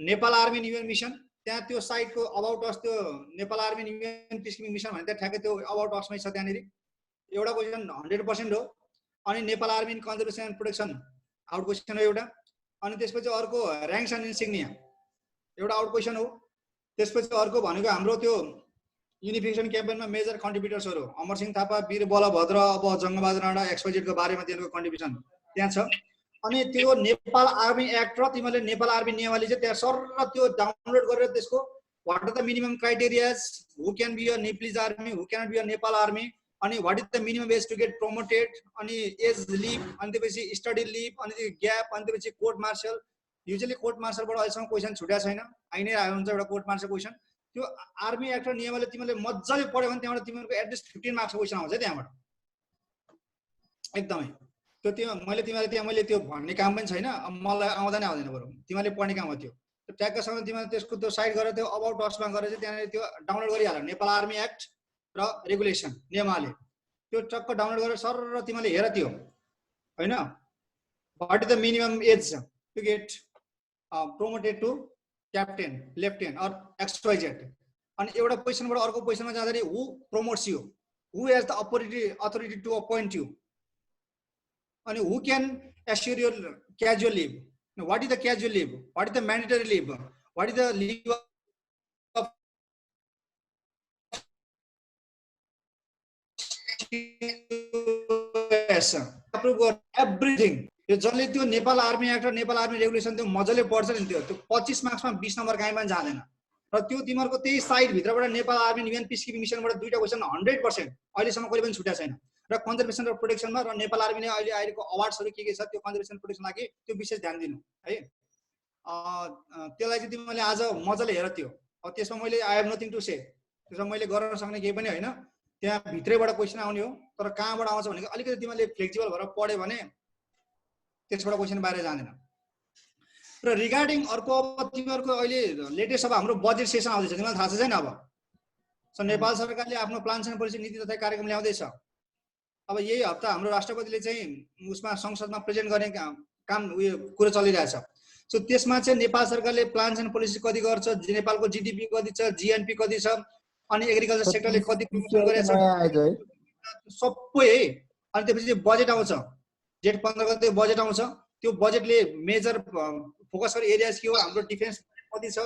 नेपाल आर्मी न्यू मिसन त्यहाँ त्यो साइटको अबाउट अस त्यो नेपाल आर्मी न्यू पिसकिपिङ मिसन भने त्यहाँ ठ्याक्कै त्यो अबाउट असमै छ त्यहाँनिर एउटा क्वेसन 100% हो अनि Nepal army in conservation and protection out question हो एउटा अनि त्यसपछि अर्को र्याङ्क्स एन्ड इन्सिग्निया एउटा आउट क्वेसन हो त्यसपछि अर्को भनेको हाम्रो त्यो युनिफिकेसन क्याम्पेनमा मेजर कन्ट्रिब्युटर्सहरू अमरसिंह थापा वीर बलभद्र अब जङ्गबहादुर राणा एक्सपोजिटको बारेमा तिनीहरूको कन्ट्रिब्युसन त्यहाँ छ अनि त्यो नेपाल आर्मी एक्ट र तिमीले नेपाल आर्मी नियमावली चाहिँ त्यहाँ सर र त्यो डाउनलोड गरेर त्यसको what are the minimum criterias who can be a Nepalese army who can be a Nepal army अनि what is the minimum age to get promoted अनि एज लिभ अनि त्यसपछि स्टडी लिभ अनि ग्याप अनि त्यसपछि कोर्ट मार्सल युजली कोर्ट मार्सलबाट अहिलेसम्म question छुट्या छैन आइ नै आएको हुन्छ एउटा कोर्ट मार्सल क्वेसन त्यो आर्मी एक्ट र नियमले तिमीले मजाले पढ्यो भने त्यहाँबाट तिमीहरूको एटलिस्ट 15 मार्क्सको क्वेसन आउँछ त्यहाँबाट एकदमै त्यो मैले तिमीलाई त्यहाँ मैले त्यो भन्ने काम पनि छैन मलाई आउँदैन बरु तिमीले पढ्ने काम हो त्यो ट्याक्कसँग तिमीले त्यसको त्यो साइड गरेर त्यो अबाउट असमा गरेर चाहिँ त्यहाँनिर त्यो डाउनलोड गरिहाल नेपाल आर्मी एक्ट र रेगुलेसन नियमावली त्यो टक्क डाउनलोड गरेर सर र तिमीले हेर त्यो होइन what is the minimum age to get promoted to captain, lieutenant or XYZ. And एउटा पोजिसनबाट अर्को पोजिसनमा जाँदाखेरि who promotes you, who has the authority to appoint you, and who can assure your casual leave. Now, what is the casual leave? What is the mandatory leave? What is the leave of approve everything? यो जसले त्यो Nepal army act र Nepal army regulation त्यो मजाले पढ्छ नि त्यो 25 मार्क्समा 20 number काहीँ पनि जाँदैन र त्यो तिमीहरूको त्यही साइड भित्रबाट Nepal army UN peacekeeping मिसनबाट दुईटा क्वेसन 100% अहिलेसम्म कहिले पनि छुट्या छैन र कन्जर्भेसन र प्रोटेक्सनमा र नेपाल आर्मीले अहिलेको अवार्ड्सहरू के छ त्यो कन्जर्भेसन प्रोटेक्सन लागि त्यो विशेष ध्यान दिनु है। त्यसलाई चाहिँ तिमीले आज मजाले हेर त्यो। अब त्यसमा मैले I have nothing to say, त्यसमा मैले गर्न सक्ने केही पनि होइन, त्यहाँ भित्रैबाट क्वेसन आउने हो। तर कहाँबाट आउँछ भनेको अलिकति तिमीले फ्लेक्सिबल भएर पढ्यो भने त्यसबाट क्वेसन बाहिर जाँदैन। र रिगार्डिङ अर्को अब तिमीहरूको अहिले लेटेस्ट अब हाम्रो बजेट सेसन आउँदैछ, तिमीलाई थाहा छ छैन? अब नेपाल सरकारले आफ्नो प्लान एन्ड पोलिसी नीति तथा कार्यक्रम ल्याउँदैछ। अब यही हप्ता हाम्रो राष्ट्रपतिले चाहिँ उसमा संसदमा प्रेजेन्ट गर्ने काम उयो कुरो चलिरहेछ। सो त्यसमा चाहिँ नेपाल सरकारले प्लान्स एन्ड पोलिसी कति गर्छ, नेपालको जिडिपी कति छ, जिएनपी कति छ, अनि एग्रिकल्चर सेक्टरले कति प्रमोसन गरेछ सबै है। अनि त्यसपछि बजेट आउँछ, जेठ 15 गते बजेट आउँछ। त्यो बजेटले मेजर फोकस गर्ने एरियाज के हो, हाम्रो डिफेन्स कति छ,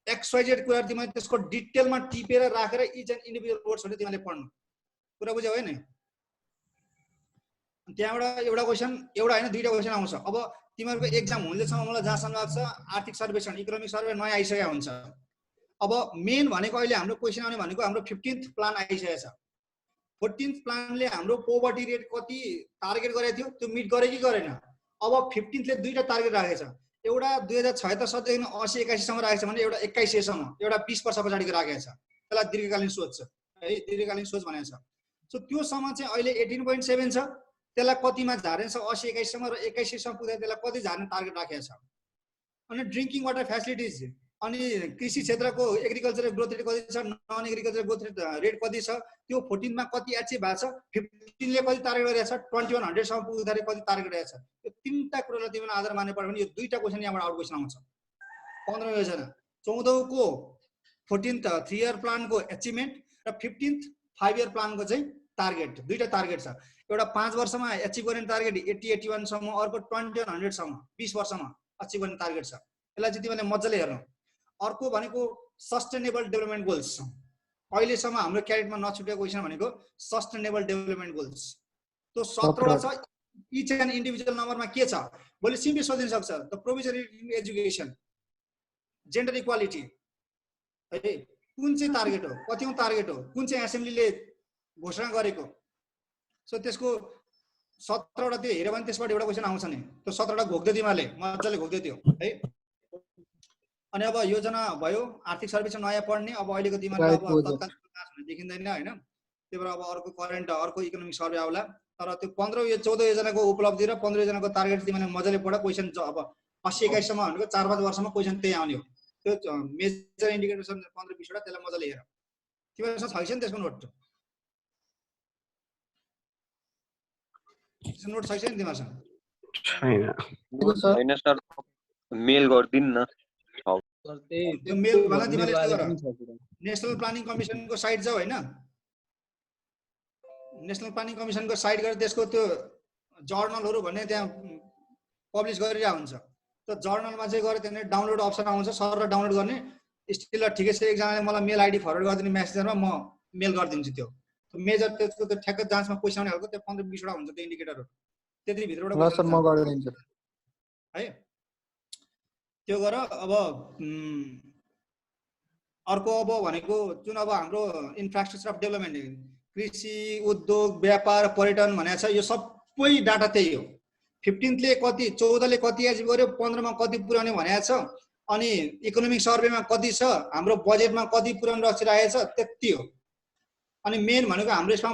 XYZ कुरा तिमीले त्यसको डिटेलमा टिपेर राखेर इच एन्ड इन्डिभिजुअल वर्ड्सहरु तिमीले पढ्नु। कुरा बुझ्यौ हैन? त्यहाँबाट एउटा क्वेशन, एउटा हैन दुईटा क्वेशन आउँछ। अब तिमीहरूको एक्जाम हुँदैसम्म मलाई जहाँसम्म लाग्छ आर्थिक सर्वेक्षण, इकोनोमिक सर्वे नयाँ आइसकेको हुन्छ। अब मेन भनेको अहिले हाम्रो क्वेशन आउने भनेको हाम्रो 15th प्लान आइसकेको छ। 14th प्लानले हाम्रो पोभर्टी रेट कति टार्गेट गरेको थियो, त्यो मिट गरे कि गरेन? अब 15th ले दुईटा टार्गेट राखेको छ, एउटा 2076 देखि 80-81 सम्म राखेको छ भने एउटा 21 सम्म, एउटा 20 वर्ष पछाडिको राखेको छ। त्यसलाई दीर्घकालीन सोच छ है, दीर्घकालीन सोच भनेको छ। सो त्यो सम्म चाहिँ अहिले 18.7 छ, त्यसलाई कतिमा झार्ने छ 80-81 सम्म, र 21 सम्म पुग्दा त्यसलाई कति झार्ने टार्गेट राखेको छ। अनि ड्रिङ्किङ वाटर फ्यासिलिटिज, अनि कृषि क्षेत्रको एग्रिकल्चरल ग्रोथ रेट कति छ, नन एग्रिकल्चरल ग्रोथ रेट कति छ, त्यो 14 मा कति एचिभ भएको छ, 15 ले कति टार्गेट गरेको छ, 2100 सम्म पुग्दाखेरि कति टार्गेट गरेको छ। यो तीनटा कुरालाई तिमीले आधार मान्नु पर्यो भने यो दुईटा क्वेशन यहाँबाट आउट क्वेशन आउँछ। 15 योजना, 14 को 14th 3 इयर प्लानको एचिभमेन्ट र 15th 5 इयर प्लानको चाहिँ टार्गेट, दुईटा टार्गेट छ। एउटा 5 वर्षमा एचिभ गर्ने टार्गेट 80-81 सम्म, अर्को 2100 सम्म 20 वर्षमा एचिभ गर्ने टार्गेट छ। यसलाई चाहिँ तिमीले मजाले हेर्नु। अर्को भनेको सस्टेनेबल डेभलपमेन्ट गोल्स, अहिलेसम्म हाम्रो क्याडेटमा नछुटेको क्वेसन भनेको सस्टेनेबल डेभलपमेन्ट गोल्स। त्यो 17 छ। इच एन्ड इन्डिभिजुअल नम्बरमा के छ भोलि सिम्पली सोधिन सक्छ। The provision in education, gender equality है, कुन चाहिँ टार्गेट हो, कतिौं टार्गेट हो, कुन चाहिँ एसेम्ब्लीले घोषणा गरेको। सो त्यसको 17 वटा त्यो हेर्यो भने त्यसबाट एउटा क्वेसन आउँछ नि। त्यो 17 वटा घोक्दै तिमीले मजाले घोक्दै त्यो है। अनि अब योजना भयो, आर्थिक सर्वेक्षण नयाँ पढ्ने, अब अहिलेको तिमीलाई अब तत्काल हुने देखिँदैन हैन। त्यही भएर अब अर्को करेन्ट, अर्को इकोनोमिक सर्वे आउला। तर त्यो 14 योजनाको उपलब्धि र 15 योजनाको टार्गेट तिमीले मजाले पढ। क्वेसन अब 80-21 सम्म भनेको 4-5 वर्षमा क्वेसन त्यही आउने हो। त्यो मेजर इन्डिकेटर 15-20 वटा, त्यसलाई मजाले हेर। तिमीसँग छ नि त्यसको नोट? नोट छ नि तिमीसँग? छैन सर, मेल गर्दिन न। त्यो मेल वाला तिमीले यस्तो गर, नेशनल प्लानिङ कमिसनको साइट जाऊ हैन, नेशनल प्लानिङ कमिसनको साइट गएर त्यसको त्यो जर्नलहरु भन्ने त्यहाँ पब्लिश गरिरहेको हुन्छ। त्यो जर्नलमा चाहिँ गरे त्यहाँ डाउनलोड अप्सन आउँछ, सर र डाउनलोड गर्ने। स्टिल ठिकै छ, एकजनाले मलाई मेल आइडी फरवर्ड गरिदिने मेसेजरमा म मेल गरिदिन्छु। त्यो मेजर त्यसको त्यो ठ्याक्क जाँचमा क्वेसन आउने खालको त्यो 15-20 वटा हुन्छ त्यो इन्डिकेटरहरु, त्यति भित्रबाट सर म गरिदिन्छु है। त्यो गर। अब अर्को अब भनेको जुन अब हाम्रो इन्फ्रास्ट्रक्चर अफ डेभलपमेन्ट, कृषि, उद्योग, व्यापार, पर्यटन भनेको छ, यो सबै डाटा त्यही हो। 15th ले कति, 14 ले कति एचिभ गर्यो, 15 मा कति पुर्याउने भनेको छ, अनि इकोनोमिक सर्वेमा कति छ, हाम्रो बजेटमा कति पुर्याउन रचिरहेको छ, त्यति हो। अनि मेन भनेको हाम्रो यसमा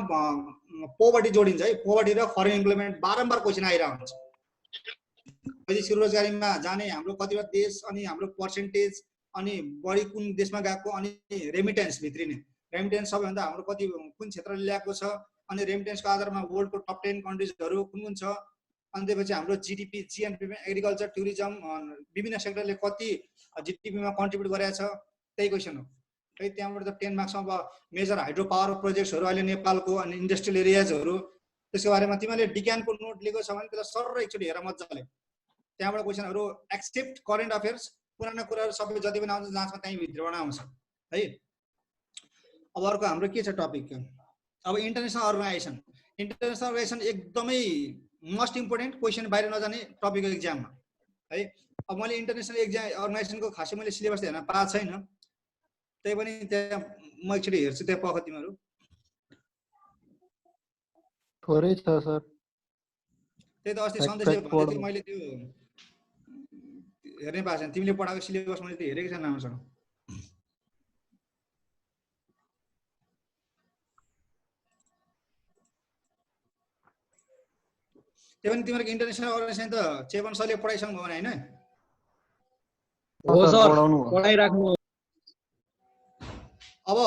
पोभर्टी जोडिन्छ है, पोभर्टी र फरेन इम्प्लोइमेन्ट बारम्बार क्वेसन आइरहेको हुन्छ। वैदेशिक रोजगारीमा जाने हाम्रो कतिवटा देश, अनि हाम्रो पर्सेन्टेज, अनि बढी कुन देशमा गएको, अनि रेमिटेन्स भित्रिने रेमिटेन्स सबैभन्दा हाम्रो कति कुन क्षेत्रले ल्याएको छ, अनि रेमिटेन्सको आधारमा वर्ल्डको टप 10 कन्ट्रिजहरु कुन कुन छ, अनि त्यसपछि हाम्रो जिडिपी, जिएनपी, एग्रिकल्चर, टुरिज्म, विभिन्न सेक्टरले कति जिडिपीमा कन्ट्रिब्युट गरेको छ, त्यही क्वेसन हो है। त्यहाँबाट त 10 मार्क्समा अब मेजर हाइड्रो पावर प्रोजेक्ट्सहरु अहिले नेपालको, अनि इन्डस्ट्रियल एरियाजहरु, त्यसको बारेमा तिमीले विज्ञानको नोट लिएको छ भने त्यसलाई सर एकचोटि हेर मजाले। त्यहाँबाट क्वेसनहरु एक्सेप्ट करेन्ट अफेयर्स, पुराना कुराहरु सबै जति पनि आउँछ जाँचमा त्यही भित्रबाट आउँछ है। अब अर्को हाम्रो के छ टपिक, अब इन्टरनेशनल अर्गनाइजेसन। इन्टरनेशनल अर्गनाइजेसन एकदमै मोस्ट इम्पोर्टेन्ट, क्वेसन बाहिर नजाने टपिक हो एक्जाममा है। अब मैले इन्टरनेशनल अर्गनाइजेसनको खासै मैले सिलेबस हेर्न पाएको छैन, त्यही पनि त्यहाँ म एकचोटि हेर्छु त्यहाँ पख तिमीहरू थोरै छ सर। त्यही त अस्ति फ्याक्ट सन्देशले फ्याक्ट भन्दै थियो पढ्नु। मैले त्यो हेर्नै पाएको छैन तिमीले पढाएको सिलेबस मैले त्यो हेरेकै छैन राम्रोसँग त्यो पनि तिमीहरूको इन्टरनेसनल अर्गनाइजेसन त चेपन सरले पढाइसक्नु भयो होइन हो सर सर पढाउनु हो। पढाइराख्नु। अब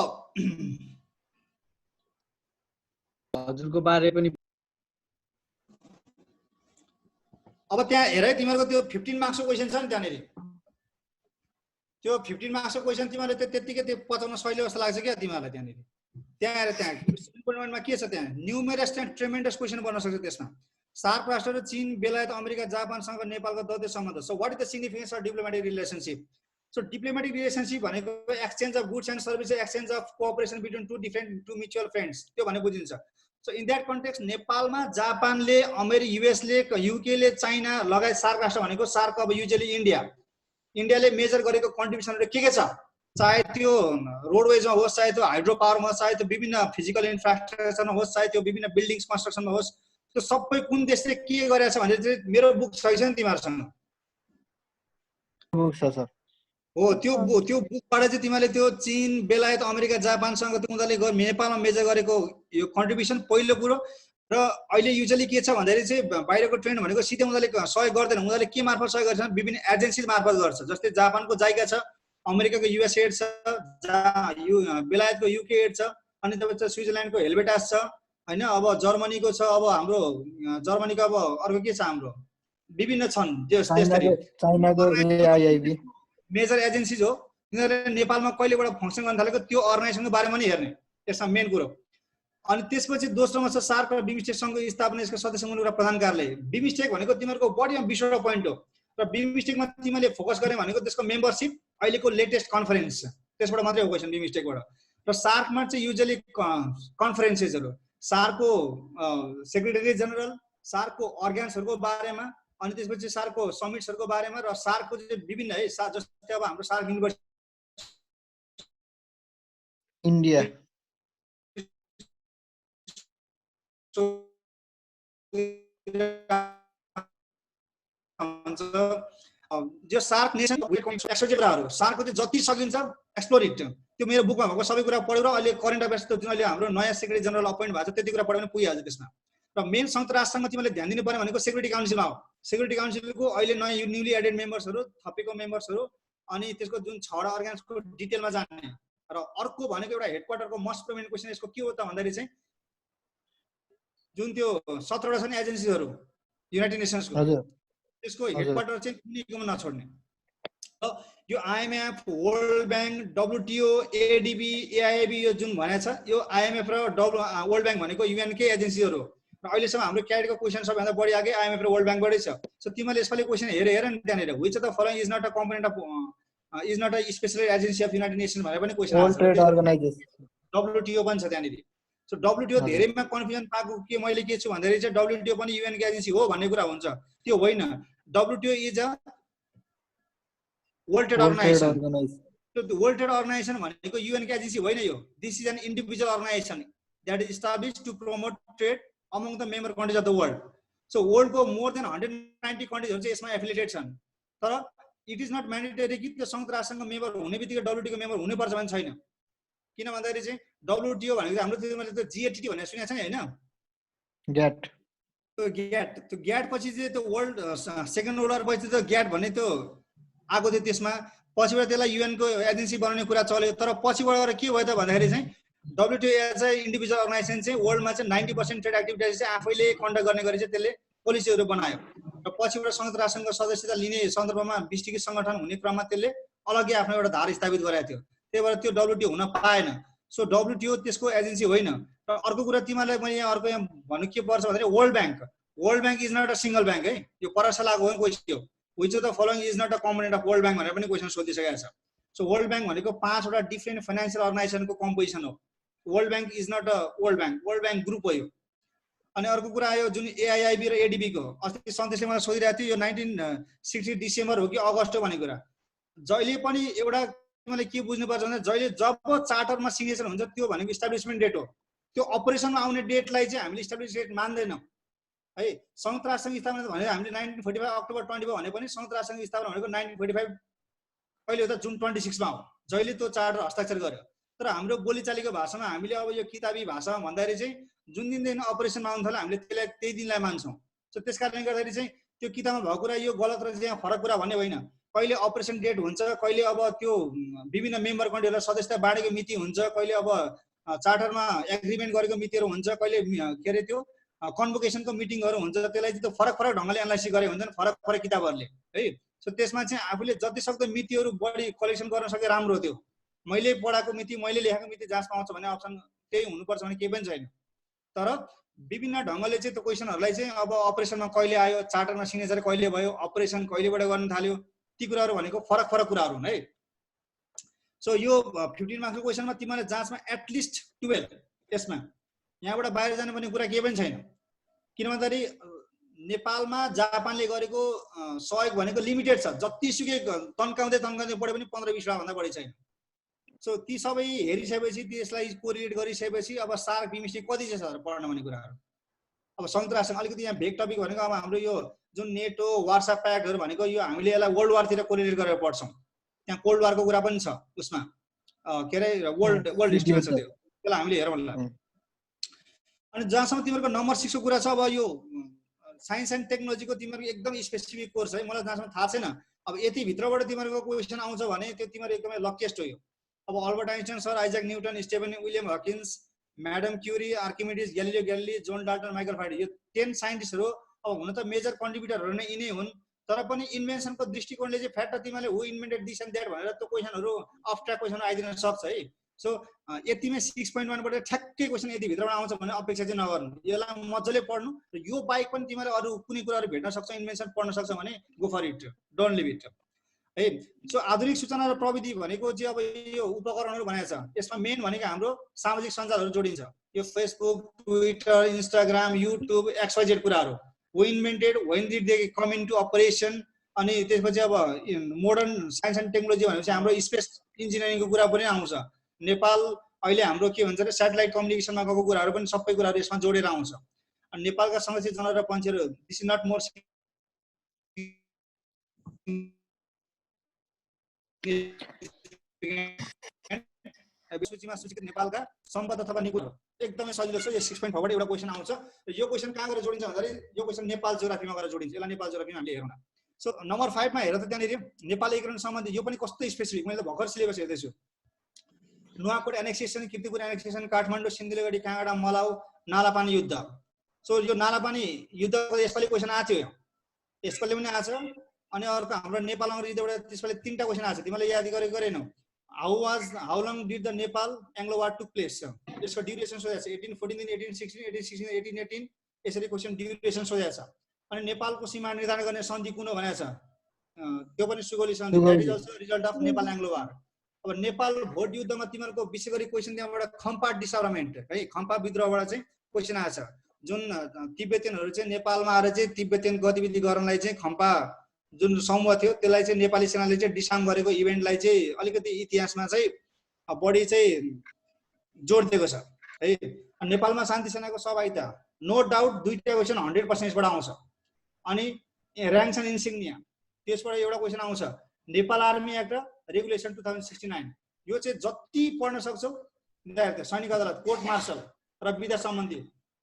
हजुरको बारे पनि अब त्यहाँ हेर है तिमीहरूको त्यो 15 मार्क्सको क्वेसन छ नि त्यहाँनिर त्यो 15 मार्क्सको क्वेसन तिमीहरूले त्यतिकै त्यो पचाउन सजिलो जस्तो लाग्छ क्या तिमीहरूलाई त्यहाँनिर त्यहाँ आएर त्यहाँ 7.1 के छ त्यहाँ न्युमेरस त्यहाँ ट्रेमेन्डस क्वेसन बन्न सक्छ त्यसमा सार्क राष्ट्रहरू चीन बेलायत अमेरिका जापानसँग नेपालको दौत्य सम्बन्ध so what is the significance of diplomatic relationship so diplomatic relationship भनेको exchange of goods and services exchange of cooperation between two mutual friends त्यो भने बुझिन्छ सो इन द्याट कन्टेक्स्ट नेपालमा जापानले युएसले युकेले चाइना लगायत सार्क राष्ट्र भनेको सार्क अब युजली इन्डियाले मेजर गरेको कन्ट्रिब्युसनहरू के छ चाहे त्यो रोडवेजमा होस् चाहे त्यो हाइड्रो पावरमा होस् चाहे त्यो विभिन्न फिजिकल इन्फ्रास्ट्रक्चरमा होस् चाहे त्यो विभिन्न बिल्डिङ्स कन्स्ट्रक्सनमा होस् त्यो सबै कुन देशले के गरेछ भने चाहिँ मेरो बुक छ नि तिमीहरूसँग बुक छ सर हो त्यो बुकबाट चाहिँ तिमीले त्यो चीन बेलायत अमेरिका जापानसँग त्यो उनीहरूले नेपालमा मेजर गरेको यो कन्ट्रिब्युसन पहिलो कुरो र अहिले युजली के छ भन्दाखेरि चाहिँ बाहिरको ट्रेन्ड भनेको सिधै उनीहरूले सहयोग गर्दैन उनीहरूले के मार्फत सहयोग गर्छन् विभिन्न एजेन्सी मार्फत गर्छ जस्तै जापानको जाइका छ अमेरिकाको युएसएड छ बेलायतको युकेएड छ अनि तपाईँ स्विजरल्यान्डको हेल्भेटास छ होइन अब जर्मनीको छ अब हाम्रो जर्मनीको अब अर्को के छ हाम्रो विभिन्न छन् चाइनाको एआइआइबी मेजर एजेन्सिज हो यिनीहरूले नेपालमा कहिलेबाट फङ्सन गर्न थालेको त्यो अर्गनाइजेसनको बारेमा नि हेर्ने त्यसमा मेन कुरो अनि त्यसपछि दोस्रोमा छ सार्क र बिमस्टेक सङ्घ स्थापना यसको सदस्य मुलुक र प्रधान कार्यालय बिमस्टेक भनेको तिमीहरूको बढी 20वटा पोइन्ट हो र बिमस्टेकमा तिमीले फोकस गर्ने भनेको त्यसको मेम्बरसिप अहिलेको लेटेस्ट कन्फरेन्स त्यसबाट मात्रै हो क्वेसन बिमस्टेकबाट र सार्कमा चाहिँ युजली कन्फरेन्सेसहरू सार्कको सेक्रेटरी जेनरल सार्कको अर्ग्यान्सहरूको बारेमा अनि त्यसपछि सार्कको समिट्सहरूको बारेमा र सार्कको चाहिँ विभिन्न है जस्तै अब हाम्रो सार्क युनिभर्सिटी इन्डिया जो सार्क नेसन कुराहरू सार्कको चाहिँ जति सकिन्छ एक्सप्लोर इट त्यो मेरो बुकमा भएको सबै कुरा पढेर अहिले करेन्ट अफेयर्स त जुन अहिले हाम्रो नयाँ सेक्रेटरी जेनरल अपोइन्ट भएको छ त्यति कुरा पढ्यो भने पुगिहाल्छ त्यसमा र मेन संयुक्त राष्ट्रमा तिमीले ध्यान दिनुपर्ने भनेको सेक्युरिटी काउन्सिलमा हो सेक्युरिटी काउन्सिलको अहिले नयाँ न्युली एडेड मेम्बर्सहरू थपेको मेम्बर्सहरू अनि त्यसको जुन 6वटा अर्ग्यान्सको डिटेलमा जान्ने र अर्को भनेको एउटा हेडक्वार्टरको मोस्ट प्रोमिनेन्ट क्वेसन यसको के हो त भन्दाखेरि चाहिँ जुन त्यो 17वटा छ नि एजेन्सीहरू युनाइटेड नेसन्सको त्यसको हेडक्वार्टर चाहिँ कुनैकोमा नछोड्ने र यो IMF World Bank WTO ADB AIB यो जुन भनेको छ यो आइएमएफ र वर्ल्ड ब्याङ्क भनेको युएनकै एजेन्सीहरू र अहिलेसम्म हाम्रो क्याडेटको क्वेसन सबैभन्दा बढी आगे आइएमएफ र वर्ल्ड ब्याङ्कबाटै छ सो तिमीले यसपालि क्वेसन हेर नि त्यहाँनिर which of the following is not a component of is not a special agency of united nation भनेर पनि क्वेसन आउँछ डब्लुटिओ पनि छ त्यहाँनिर सो डब्लुटिओ धेरैमा कन्फ्युजन पाएको के मैले के छु भन्दाखेरि चाहिँ डब्लुटिओ पनि युएनको एजेन्सी हो भन्ने कुरा हुन्छ त्यो होइन WTO is a world trade organization world trade organization भनेको युएनको एजेन्सी होइन यो this is an individual organization that is establish to promote trade among the member countries of the world so वर्ल्डको मोर देन 190 कन्ट्रिजहरू चाहिँ यसमा एफिलिएटेड छन् तर इट इज नट म्यान्डेटरी कि त्यो संयुक्त राष्ट्रसँग मेम्बर हुने बित्तिकै डब्लुटीको मेम्बर हुनुपर्छ भने छैन किन भन्दाखेरि चाहिँ डब्लुटीओ भनेको हाम्रो त्यो जिएटिटी भनेर सुनेको छ नि होइन त्यो ग्याट पछि चाहिँ त्यो वर्ल्ड सेकेन्ड वर्ल्ड वार पछि त्यो ग्याट भन्ने त्यो आएको थियो त्यसमा पछिबाट त्यसलाई युएनको एजेन्सी बनाउने कुरा चल्यो तर पछिबाट गएर के भयो त भन्दाखेरि चाहिँ WTO as a individual organization चाहिँ वर्ल्डमा चाहिँ 90% ट्रेड एक्टिभिटिज चाहिँ आफैले कन्डक्ट गर्ने गरी चाहिँ त्यसले पोलिसीहरू बनायो र पछिबाट संयुक्त राष्ट्रसङ्घको सदस्यता लिने सन्दर्भमा विश्वकीय सङ्गठन हुने क्रममा त्यसले अलग्गै आफ्नो एउटा धार स्थापित गरेको थियो त्यही भएर त्यो डब्लुटिओ हुन पाएन सो डब्लुटिओ त्यसको एजेन्सी होइन र अर्को कुरा तिमीलाई मैले यहाँ अर्को यहाँ भन्नु के पर्छ भन्दाखेरि world bank is not a single bank है यो परसलाको हो क्वेसन हो which of the following is not a component of world bank भनेर पनि क्वेसन सोधिसकेको छ सो वर्ल्ड ब्याङ्क भनेको 5वटा डिफ्रेन्ट फाइनेन्सियल अर्गनाइजेसनको कम्पोजिसन हो world bank is not a world bank group हो यो अनि अर्को कुरा आयो जुन एआइआइबी र एडिबीको अस्ति सन्देशले मलाई सोधिरहेको थियो यो 1960 डिसेम्बर हो कि अगस्त हो भन्ने कुरा जहिले पनि एउटा तिमीले के बुझ्नुपर्छ भने जहिले जब चार्टरमा सिग्नेचर हुन्छ त्यो भनेको इस्टाब्लिसमेन्ट डेट हो। त्यो अपरेसनमा आउने डेटलाई चाहिँ हामीले इस्टाब्लिस डेट मान्दैनौँ है। संयुक्त राष्ट्रसङ्घ स्थापना भने हामीले 1945 अक्टोबर 20 भने पनि संयुक्त राष्ट्रसङ्घ स्थापना भनेको 1945 कहिले हो त जुन 26 मा हो जहिले त्यो चार्टर हस्ताक्षर गर्यो। तर हाम्रो बोलीचालीको भाषामा हामीले अब यो किताबी भाषामा भन्दाखेरि चाहिँ जुन दिनदेखि अपरेसनमा आउनु थाल्यो हामीले त्यसलाई त्यही दिनलाई मान्छौँ। सो त्यस कारणले गर्दाखेरि चाहिँ त्यो किताबमा भएको कुरा यो गलत र चाहिँ फरक कुरा भन्ने होइन। कहिले अपरेसन डेट हुन्छ, कहिले अब त्यो विभिन्न मेम्बर कन्ट्रीहरूलाई सदस्यता बाँडेको मिति हुन्छ, कहिले अब चार्टरमा एग्रिमेन्ट गरेको मितिहरू हुन्छ, कहिले के अरे त्यो कन्भोकेसनको मिटिङहरू हुन्छ। त्यसलाई चाहिँ त्यो फरक फरक ढङ्गले एनालाइसिस गरे हुन्छन् फरक फरक किताबहरूले है। सो त्यसमा चाहिँ आफूले जति सक्दो मितिहरू बढी कलेक्सन गर्न सके राम्रो हो। त्यो मैले पढाएको मिति मैले लेखेको मिति जाँचमा आउँछ भने अप्सन त्यही हुनुपर्छ भने केही पनि छैन। तर विभिन्न ढङ्गले चाहिँ त्यो क्वेसनहरूलाई चाहिँ अब अपरेसनमा कहिले आयो, चार्टरमा सिग्नेचर कहिले भयो, अपरेसन कहिलेबाट गर्न थाल्यो, ती कुराहरू भनेको फरक फरक कुराहरू हुन् है। सो यो 15 मार्क्सको क्वेसनमा तिमीले जाँचमा एटलिस्ट 12 यसमा यहाँबाट बाहिर जानुपर्ने कुरा केही पनि छैन। किन भन्दाखेरि नेपालमा जापानले गरेको सहयोग भनेको लिमिटेड छ। जतिसुकै तन्काउँदै पढ्यो पनि 15-20 भन्दा बढी छैन। सो ती सबै हेरिसकेपछि त्यसलाई कोरिलेट गरिसकेपछि अब सार्क बिमिस्टिक कति चाहिँ छ पढ्न भन्ने कुराहरू। अब संयुक्त राष्ट्र अलिकति यहाँ भेग टपिक भनेको अब हाम्रो यो जुन नेटो वार्सा प्याक्टहरू भनेको यो हामीले यसलाई वर्ल्ड वारतिर कोरिलेट गरेर पढ्छौँ। त्यहाँ कोल्ड वारको कुरा पनि छ उसमा के अरे वर्ल्ड हिस्ट्रीमा छ त्यो, त्यसलाई हामीले हेरौँ ल। अनि जहाँसम्म तिमीहरूको नम्बर 6 को कुरा छ अब यो साइन्स एन्ड टेक्नोलोजीको तिमीहरूको एकदम स्पेसिफिक कोर्स है। मलाई जहाँसम्म थाहा छैन अब यति भित्रबाट तिमीहरूको क्वेसन आउँछ भने त्यो तिमीहरू एकदमै लकिएस्ट हो। यो अब Albert Einstein, Sir Isaac Newton, Stephen William Hawkins, Madam Curie, Archimedes, Galileo Galilei, John Dalton, Michael Faraday, यो 10 साइन्टिस्टहरू अब हुन त मेजर कन्ट्रिब्युटरहरू नै यिनै हुन्। तर पनि इन्भेन्सनको दृष्टिकोणले चाहिँ फ्याक्ट तिमीले हु इन्भेन्टेड दिस एन्ड द्याट भनेर त्यो क्वेसनहरू अफ ट्र्याक क्वेसन आइदिन सक्छ है। सो यतिमै 6.1 बाट ठ्याक्कै क्वेसन यति भित्रबाट आउँछ भने अपेक्षा चाहिँ नगर्नु। यसलाई मजाले पढ्नु र यो बाहेक पनि तिमीले अरू कुनै कुराहरू भेट्न सक्छौ, इन्भेन्सन पढ्न सक्छौ भने go for it, don't leave it है। सो आधुनिक सूचना र प्रविधि भनेको चाहिँ अब यो उपकरणहरू भनेको छ। यसमा मेन भनेको हाम्रो सामाजिक सञ्जालहरू जोडिन्छ। यो Facebook, Twitter, Instagram, YouTube, XYZ कुराहरू who invented, when did they come into operation, अनि त्यसपछि अब मोडर्न साइन्स एन्ड टेक्नोलोजी भनेपछि हाम्रो स्पेस इन्जिनियरिङको कुरा पनि आउँछ। नेपाल अहिले हाम्रो के भन्छ अरे स्याटेलाइट कम्युनिकेसनमा गएको कुराहरू पनि सबै कुराहरू यसमा जोडेर आउँछ। अनि नेपालका संरक्षित जनावर र पन्छीहरू दिस इज नट मोर सूचीमा सूचीकृत नेपालका सम्पद अथवा निकुल एकदमै सजिलो छ। यो 6.4 बाट एउटा क्वेसन आउँछ। यो क्वेसन कहाँ गएर जोडिन्छ भन्दाखेरि यो क्वेसन नेपाल जियोग्राफीमा गएर जोडिन्छ। यसलाई नेपाल जियोग्राफीमा हामीले हेरौँ न। सो नम्बर 5 मा हेर त त्यहाँनिर नेपाल एकीकरण सम्बन्धी यो पनि कस्तो स्पेसिफिक, मैले भर्खर सिलेबस हेर्दैछु। नुवाकोट एनेक्सेसन, किर्तिपुर एनेक्सेसन, काठमाडौँ, सिन्धुलीगढी, काँगडा, मलाउ, नालापानी युद्ध। सो यो नालापानी युद्धको यसपालि क्वेसन आएको थियो, यसपालि पनि आएको छ। अनि अर्को हाम्रो नेपाल अङ्ग्रेजीबाट त्यसपालि 3टा क्वेसन आएको छ, तिमीले याद गरेनौ। How long did the Nepal Anglo War took place? यसको ड्युरेसन सोधेको छ 1814 देखि 1816, 1816 1818 यसरी क्वेसन ड्युरेसन सोधेको छ। अनि नेपालको सीमा निर्धारण गर्ने सन्धि कुन हो भनेको छ, त्यो पनि सुगौली सन्धि। That is also result of Nepal Anglo war. अब नेपाल भोट युद्धमा तिमीहरूको विशेष गरी क्वेसन त्यहाँबाट खम्पा डिसआर्मामेन्ट है, खम्पा विद्रोहबाट चाहिँ क्वेसन आएको छ। जुन तिब्बतीयनहरू चाहिँ नेपालमा आएर चाहिँ तिब्बतीयन गतिविधि गर्नलाई चाहिँ खम्पा जुन समूह थियो त्यसलाई चाहिँ नेपाली सेनाले चाहिँ डिसार्म गरेको इभेन्टलाई चाहिँ अलिकति इतिहासमा चाहिँ बढी चाहिँ जोड दिएको छ है। नेपालमा शान्ति सेनाको सहभागिता नो डाउट 2टा क्वेसन 100% बाट आउँछ। अनि र्याङ्क्स एन्ड इन्सिग्निया त्यसबाट एउटा क्वेसन आउँछ। नेपाल आर्मी एक्ट रेगुलेसन 2069 यो चाहिँ जति पढ्न सक्छौ सैनिक अदालत, कोर्ट मार्शल र विधा सम्बन्धी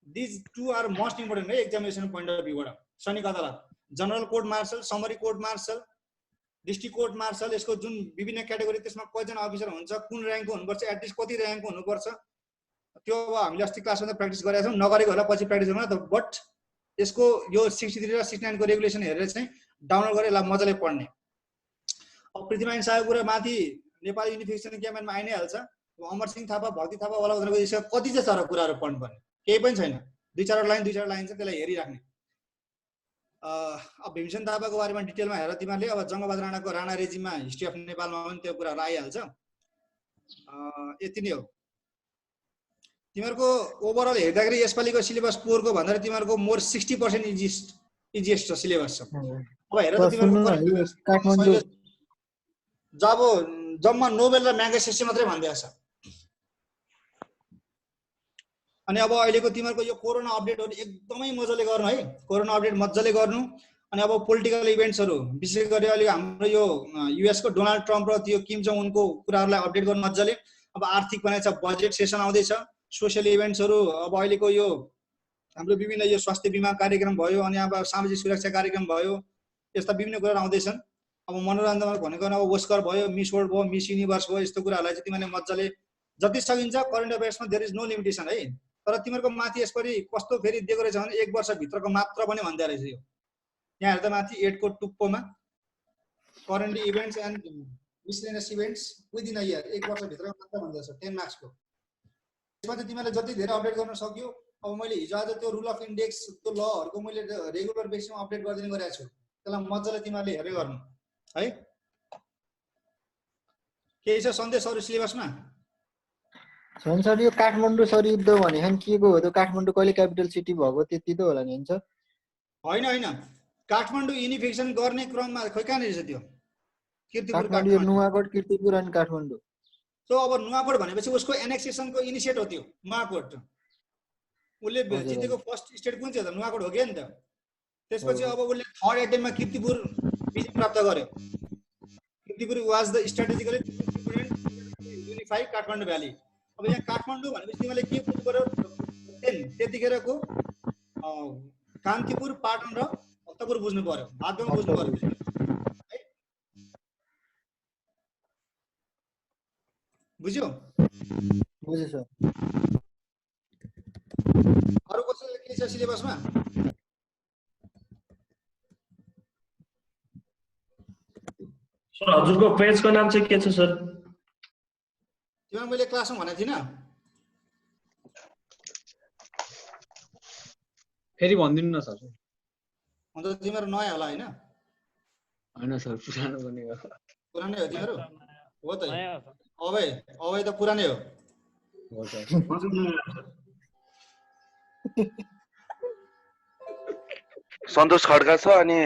दिज 2 आर मोस्ट इम्पोर्टेन्ट है एक्जामिनेसन पोइन्ट अफ भ्यूबाट। सैनिक अदालत, general court martial, summary court martial, district court martial, यसको जुन विभिन्न क्याटेगोरी त्यसमा कतिजना अफिसर हुन्छ, कुन र्याङ्कको हुनुपर्छ, एटलिस्ट कति र्याङ्कको हुनुपर्छ, त्यो अब हामीले अस्ति क्लासमा त प्र्याक्टिस गरेका छौँ, नगरेको होला पछि प्र्याक्टिस गरौँ न। बट यसको यो 63 र 69 को रेगुलेसन हेरेर चाहिँ डाउनलोड गरेर यसलाई मजाले पढ्ने। अब पृथ्वीनारायण शाहको कुरा माथि नेपाली युनिफिकेसन क्याम्पेनमा आइ नै हाल्छ। अमर सिंह थापा, भक्ति थापा, वालाको यसको कति चाहिँ छ र कुराहरू पढ्नुपर्ने, केही पनि छैन। 2-4 लाइन छ त्यसलाई हेरिराख्ने। अब भीमसेन थापाको बारेमा डिटेलमा हेर तिमीहरूले। अब जङ्गबहादुर राणाको राणा रेजिममा हिस्ट्री अफ नेपालमा पनि त्यो कुराहरू आइहाल्छ। यति नै हो तिमीहरूको ओभरअल हेर्दाखेरि। यसपालिको सिलेबस पोरको भन्दा तिमीहरूको मोर 60% इजिएस्ट छ सिलेबस छ। अब हेर त तिमीहरूको जब जम्मा नोबेल र म्यागेस हिस्ट्री मात्रै भनिदिएको छ। अनि अब अहिलेको तिमीहरूको यो कोरोना अपडेटहरू एकदमै मजाले गर्नु है, कोरोना अपडेट मजाले गर्नु। अनि अब पोलिटिकल इभेन्ट्सहरू विशेष गरी अहिले हाम्रो यो युएस को डोनाल्ड ट्रम्प र त्यो किम जोङ उनको कुराहरूलाई अपडेट गर्नु मजाले। अब आर्थिक बनाइछ, बजेट सेसन आउँदैछ, सोसियल इभेन्ट्सहरू अब अहिलेको यो हाम्रो विभिन्न यो स्वास्थ्य बिमा कार्यक्रम भयो, अनि अब सामाजिक सुरक्षा कार्यक्रम भयो, यस्ता विभिन्न कुराहरू आउँदैछन्। अब मनोरञ्जन भनेको अब ओस्कर भयो, मिस वर्ल्ड भयो, मिस युनिभर्स भयो, यस्तो कुराहरूलाई चाहिँ तिमीले मजाले जति सकिन्छ करेन्ट अफेयर्समा देयर इज नो लिमिटेसन है। तर तिमीहरूको माथि यसरी कस्तो फेरि दिएको रहेछ भने 1 वर्षभित्रको मात्र पनि भन्दै रहेछ यो। यहाँ हेर्दा माथि 8 को टुप्पोमा current events and miscellaneous events within a year 1 वर्षभित्रको मात्र भन्दैछ 10 मार्क्सको। त्यसमा चाहिँ तिमीले जति धेरै अपडेट गर्न सक्यो। अब मैले हिजो आज त्यो रुल अफ इन्डेक्स त्यो लहरुको मैले रेगुलर बेसिसमा अपडेट गर्दिने गरेको छु। त्यसलाई मजाले तिमीले हेरे गर्नु है। के छ सन्देशहरु सिलेबसमा? सर यो काठमाडौँ सर युद्ध भनेको के को हो त? काठमाडौँ कहिले क्यापिटल सिटी भएको त्यति त होला नि हैन सर? हैन हैन, काठमाडौँ युनिफिकेसन गर्ने क्रममा खै कहाँ रहेछ त्यो? कीर्तिपुर काठमाडौँ नुवाकोट कीर्तिपुर अनि काठमाडौँ। सो अब नुवाकोट भनेपछि उसको एनेक्सेसनको इनिशिएट हो त्यो नुवाकोट। उले जितेको फर्स्ट स्टेट कुन थियो त? नुवाकोट हो के नि त? त्यसपछि अब उले थर्ड एटेम्पमा कीर्तिपुर विजय प्राप्त गर्यो। Kirtipur was the strategically unify Kathmandu valley. अब यहाँ काठमाडौँ भनेपछि तिमीले के बुझ्नु पर्यो? त्यतिखेरको कान्तिपुर, पाटन र भक्तपुर बुझ्नु पर्यो, भागमा बुझ्नु पर्यो। बुझ्यो? बुझे सर। अरु कसैले के छ सिलेबसमा? सर हजुरको पेजको नाम चाहिँ के छ सर? तिमीलाई मैले क्लासमा भनेको थिइनँ? फेरि भनिदिनु न सर। अन्त तिमीहरू नयाँ होला हैन? हैन सर, पुरानो पनि हो। पुरानै हो तिमीहरू? हो त। अबै त पुरानै हो। हो सर। सन्तोष खड्का छ अनि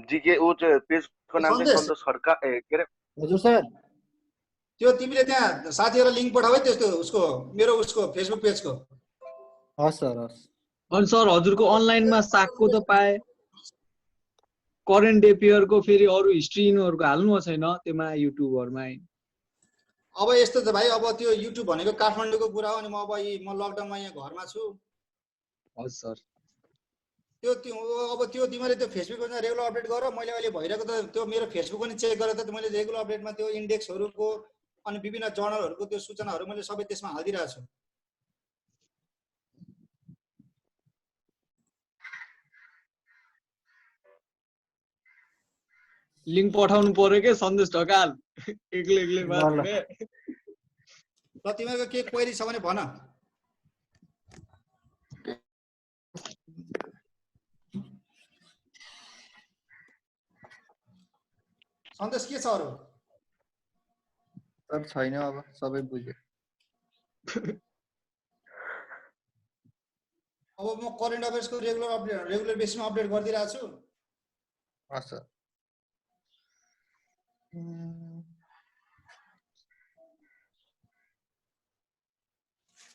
जीके उ पेजको नाम चाहिँ सन्तोष खड्का के रे? हजुर सर। त्यो तिमीले त्यहाँ साथीहरुलाई लिंक पठाऊ है त्यसको उसको मेरो उसको फेसबुक पेजको। हस् सर हस्। अनि सर हजुरको अनलाइनमा साकको त पाए, करेन्ट एफेयरको फेरि अरु हिस्ट्री यिनीहरुको हाल्नु छैन त्यसमा युट्युबहरुमा। अब यस्तो त भाइ, अब त्यो युट्युब भनेको काठमाडौँको कुरा हो। अनि म लकडाउनमा यहाँ घरमा छु। हजुर सर। त्यो तिमीले त्यो फेसबुकमा रेगुलर अपडेट गर। मैले अहिले भइरहेको त त्यो मेरो फेसबुक पनि चेक गरेर त मैले रेगुलर अपडेटमा त्यो इन्डेक्सहरुको अनि विभिन्न जर्नलहरुको त्यो सूचनाहरु मैले सबै त्यसमा हाल्दिरहेको छु। लिंक पठाउनु पर्यो के सन्देश ढकाल एक्लै बात हुने। ल तिमीहरुको के क्वेरी छ भने भन। सन्देश के छ अरु? सर छैन, अब सबै बुझ्यो। अब म करेन्ट अफेयर्सको रेगुलर बेसिसमा अपडेट गर्दिरहेको छु। हस् सर।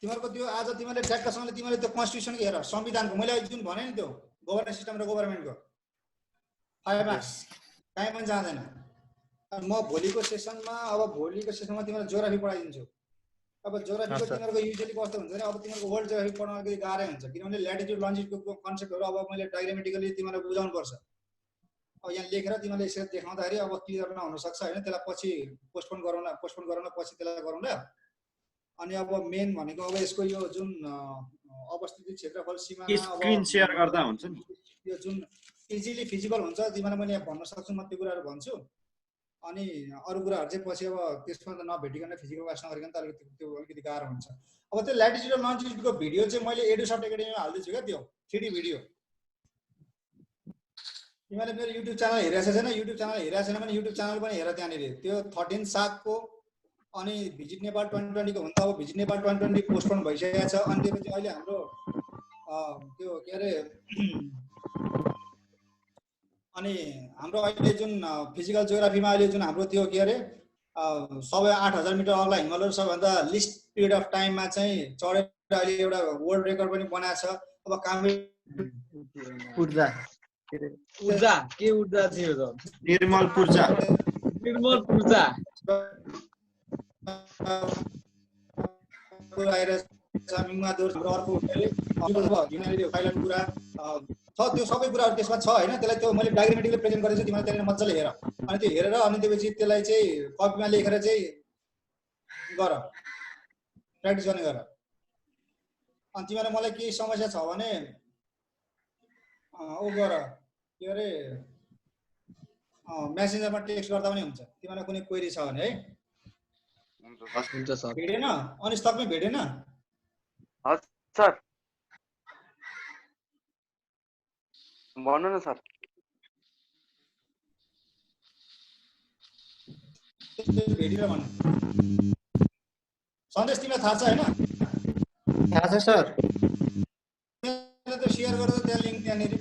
तिमीहरुको त्यो आज तिमीले ट्याक्कसँगले तिमीले त्यो कन्स्टिट्युसनको हेर, संविधानको मैले अहिले जुन भने नि त्यो गभर्नेन्स सिस्टम र गभर्नमेन्टको 5 मार्क्स कहीँ पनि जाँदैन। म भोलिको सेसनमा तिमीलाई जियोग्राफी पढाइदिन्छु। अब जियोग्राफीको तिमीहरुको युजुअली कस्तो हुन्छ भने अब तिमीहरुको वर्ल्ड जियोग्राफी पढ्न अलिकति गाह्रै हुन्छ, किनभने ल्याटिट्युड लन्जिट्युडको कन्सेप्टहरु अब मैले डायग्रामेटिकली तिमीलाई बुझाउनु पर्छ। अब यहाँ लेखेर तिमीले यसरी देखाउँदाखेरि अब क्लियर नहुन सक्छ हैन। त्यसलाई पछि पोस्टपोन गरौँला पछि त्यसलाई गरौँला। अनि अब मेन भनेको अब यसको यो जुन अवस्थित क्षेत्रफल सीमामा अब स्क्रिन शेयर गर्दा हुन्छ नि, यो जुन इजिली फिजिबल हुन्छ तिमीलाई मैले भन्न सक्छु, म त्यो कुराहरु भन्छु। अनि अरु कुराहरु चाहिँ पछि अब त्यसमा त नभेटिकन फिजिकल क्लास नगरिकन त अलिकति गाह्रो हुन्छ। अब त्यो ल्याटिट्युड र लन्जिट्युडको भिडियो चाहिँ मैले एडुसफ्ट एकाडेमीमा हाल्दैछु क्या, त्यो 3D भिडियो। तिमीले मेरो युट्युब च्यानल हेरेको छैन? युट्युब च्यानल हेरेको छैन भने युट्युब च्यानल पनि हेर, त्यहाँनिर त्यो 13 सागको अनि भिजिट नेपाल 2020 को हुन्छ। अब भिजिट नेपाल 2020 पोस्टपोन भइसकेको छ। अनि त्यसपछि अहिले हाम्रो त्यो के अरे अनि हाम्रो अहिले जुन फिजिकल जियोग्राफीमा अहिले जुन हाम्रो त्यो के अरे सबै 8000 मिटर अग्ला हिमालहरू सबभन्दा लिस्ट पिरियड अफ टाइममा चाहिँ चढेर अहिले एउटा वर्ल्ड रेकर्ड पनि बनाएको छ। अब कामी ऊर्जा ऊर्जा के ऊर्जा थियो त? निर्मल पूर्जा निर्मल ऊर्जा मिङमा दोर हाम्रो अर्को होटलले ह्युम्यानिटी फाइलको कुरा छ, त्यो सबै कुराहरू त्यसमा छ होइन। त्यसलाई त्यो मैले डायग्रामेटिकली प्रेजेन्ट गरेको छु, तिमीले त्यहाँनिर मजाले हेर। अनि त्यो हेरेर अनि त्यसपछि त्यसलाई चाहिँ कपीमा लेखेर चाहिँ गर, प्र्याक्टिस गर्ने गर। अनि तिमीलाई मलाई केही समस्या छ भने ऊ गर, के अरे मेसेन्जरमा टेक्स्ट गर्दा पनि हुन्छ। तिमीलाई कुनै क्वेरी छ भने है। हुन्छ सर। भेटेन अनि स्टकमै भेटेन सर भन्नु न सर। भेटेर भन्नु। सन्देश तिमीलाई थाहा छ होइन? थाहा छ सर। त्यो सेयर गरेर त्यहाँ लिङ्क त्यहाँनिर।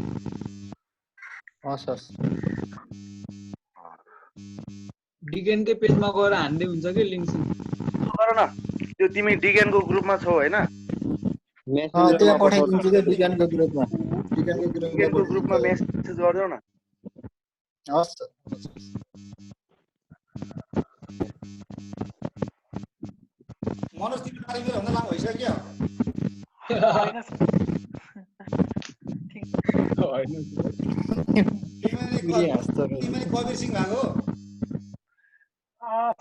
सर डिगेनकै पेजमा गएर हान्दै हुन्छ कि लिङ्क गर न, त्यो तिमी डिगेनको ग्रुपमा छौ होइन? त्यहाँ पठाइदिन्छु कि डिगेनको ग्रुपमा। डिगेनको ग्रुपमा मेसेज गरिदेऊ न। हस् सर। मनोज तिम्रो तारिख भन्दा लामो भइसक्यो। तिमीले कबीर सिंह भएको हो?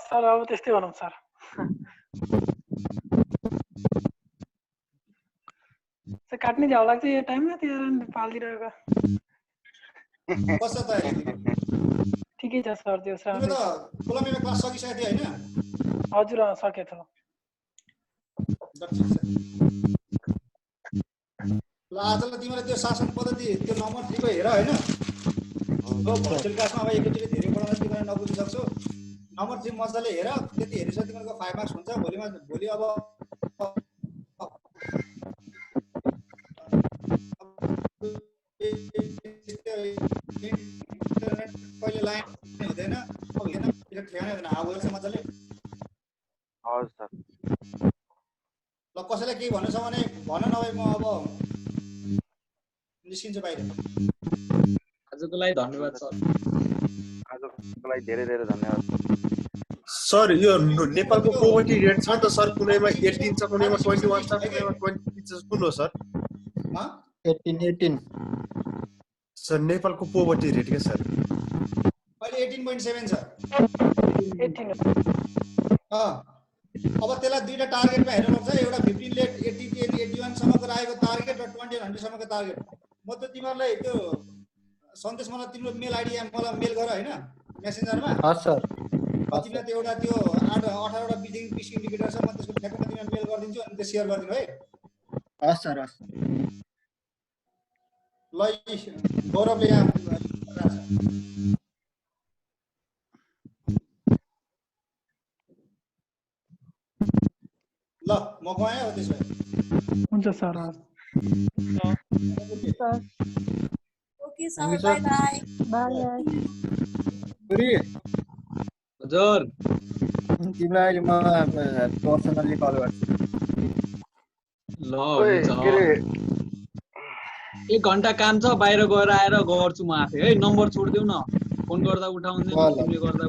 सर अब त्यस्तै भनौँ सर। काट्ने झ्याउ लाग्छ यो टाइममा, त्यो पालिदिरहेको। कस्तो तयारी? ठिकै छ सर। त्यो तिम्रो त कोलम्बियामा क्लास सकिसकेको थियो होइन? हजुर सकेको छ। ल आजलाई तिमीले त्यो शासन पद्धति त्यो नम्बर 3 को हेर होइन। भर्चुअल क्लासमा अब एकैचोटि धेरै पढाउँदा तिमीले नबुझ्न सक्छौ। नम्बर 3 मजाले हेर, त्यति हेरेपछि तिमीहरूको 5 मार्क्स हुन्छ। भोलि अब कहिले लाइन हुँदैन, अब हेर्न ठेगानै हुँदैन। आउँछ मजाले। हजुर सर। ल कसैलाई केही भन्नु छ भने भन, नभए म अब निस्किन्छु बाहिर। आजको लागि धन्यवाद सर। आजको लागि धेरै धेरै धन्यवाद सर। यो नेपालको पोभर्टी रेट छ त सर, कुनैमा 18 छ, कुनैमा 21 छ, कुनैमा 20 छ, कुन हो सर? 18 सर नेपालको पोभर्टी रेट के सर? अहिले 18.7 छ। 18 अब त्यसलाई दुईटा टार्गेटमा हेर्नुपर्छ। एउटा 15 ले 80 81 सम्मको राखेको टार्गेट र 20 100 सम्मको टार्गेट। म त तिमीहरूलाई त्यो सन्देश मलाई तिम्रो मेल आइडी मलाई मेल गर होइन मेसेन्जरमा। हस् सर। तिमीलाई त्यो एउटा त्यो 18 वटा बिल्डिङ पिस इन्डिकेटर छ, म त्यसको ठ्याक्कमा तिमीलाई मेल गरिदिन्छु अनि त्यो सेयर गरिदिनु है। हस् सर हस्। ल गौरवले यहाँ ल म गएँ हो त्यसो भए। हुन्छ sir. Okay sir, by by. हजुर तिमीलाई अहिले म पर्सनली कल गर्छु। ल हुन्छ। 1 घन्टा काम छ, बाहिर गएर आएर गर्छु म आफै है। नम्बर छोडिदेऊ न, फोन गर्दा उठाउँदैन, तिमीले गर्दा।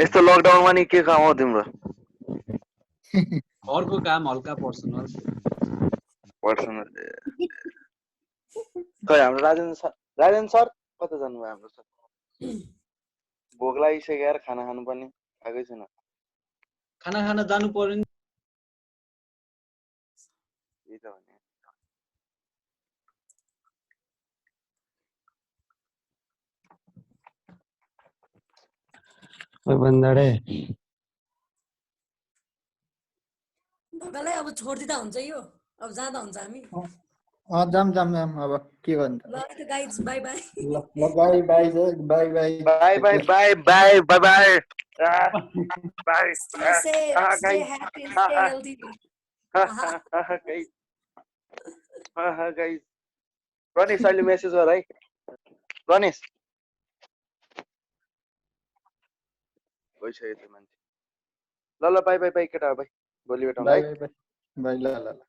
यस्तो लकडाउनमा नि के काम हो तिम्रो? घरको काम हल्का पर्सनल। खै हाम्रो राजेन्द्र सर कता जानुभयो हाम्रो सर? भोक लागिसक्यो यार, खाना खानु पर्ने। खाएकै छैन। खाना खान जानु पर्यो नि। त्यही त भने। बन्दाडे ढोकालाई अब छोडिदिँदा हुन्छ यो, अब जाँदा हुन्छ हामी। जाम अब के गर्नु ल गाइज बाई बाई। ल bye bye bye bye bye bye bye bye bye bye bye. Stay safe, stay happy, stay healthy. Guys Ranesh अहिले मेसेज गर है। रनेश गइसक्यो त्यो मान्छे। ल ल बाई बाई बाई केटा बाई भोलि भेटौँ बाई है बाई बाई ल ल ल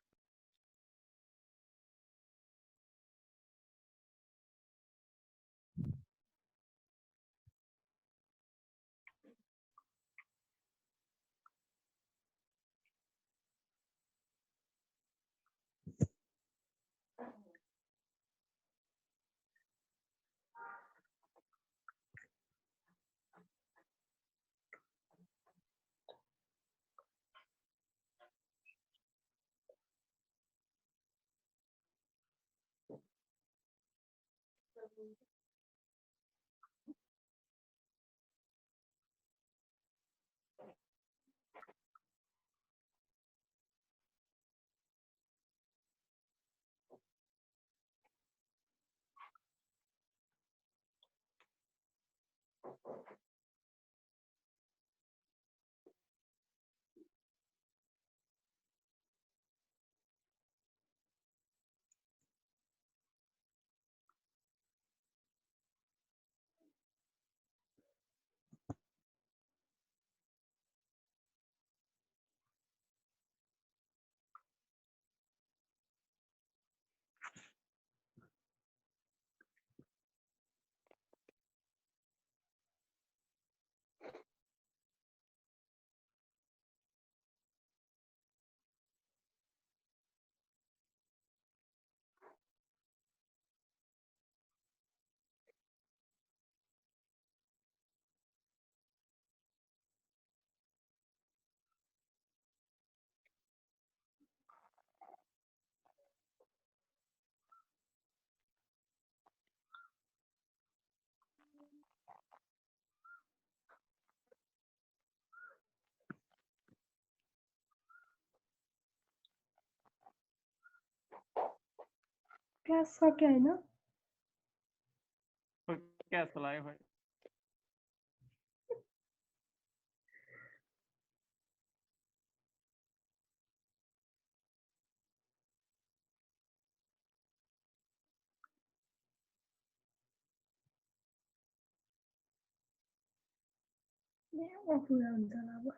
क्लास सक्यो होइन क्या जस्तो लाग्यो खोइ पुरा हुन्छ होला अब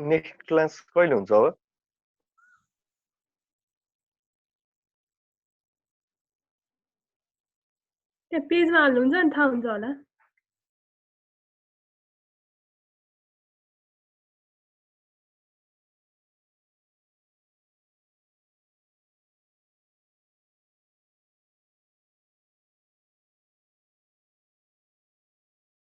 नेक्स्ट क्लास कहिले हुन्छ अब त्यहाँ पेजमा हाल्नुहुन्छ नि थाहा हुन्छ होला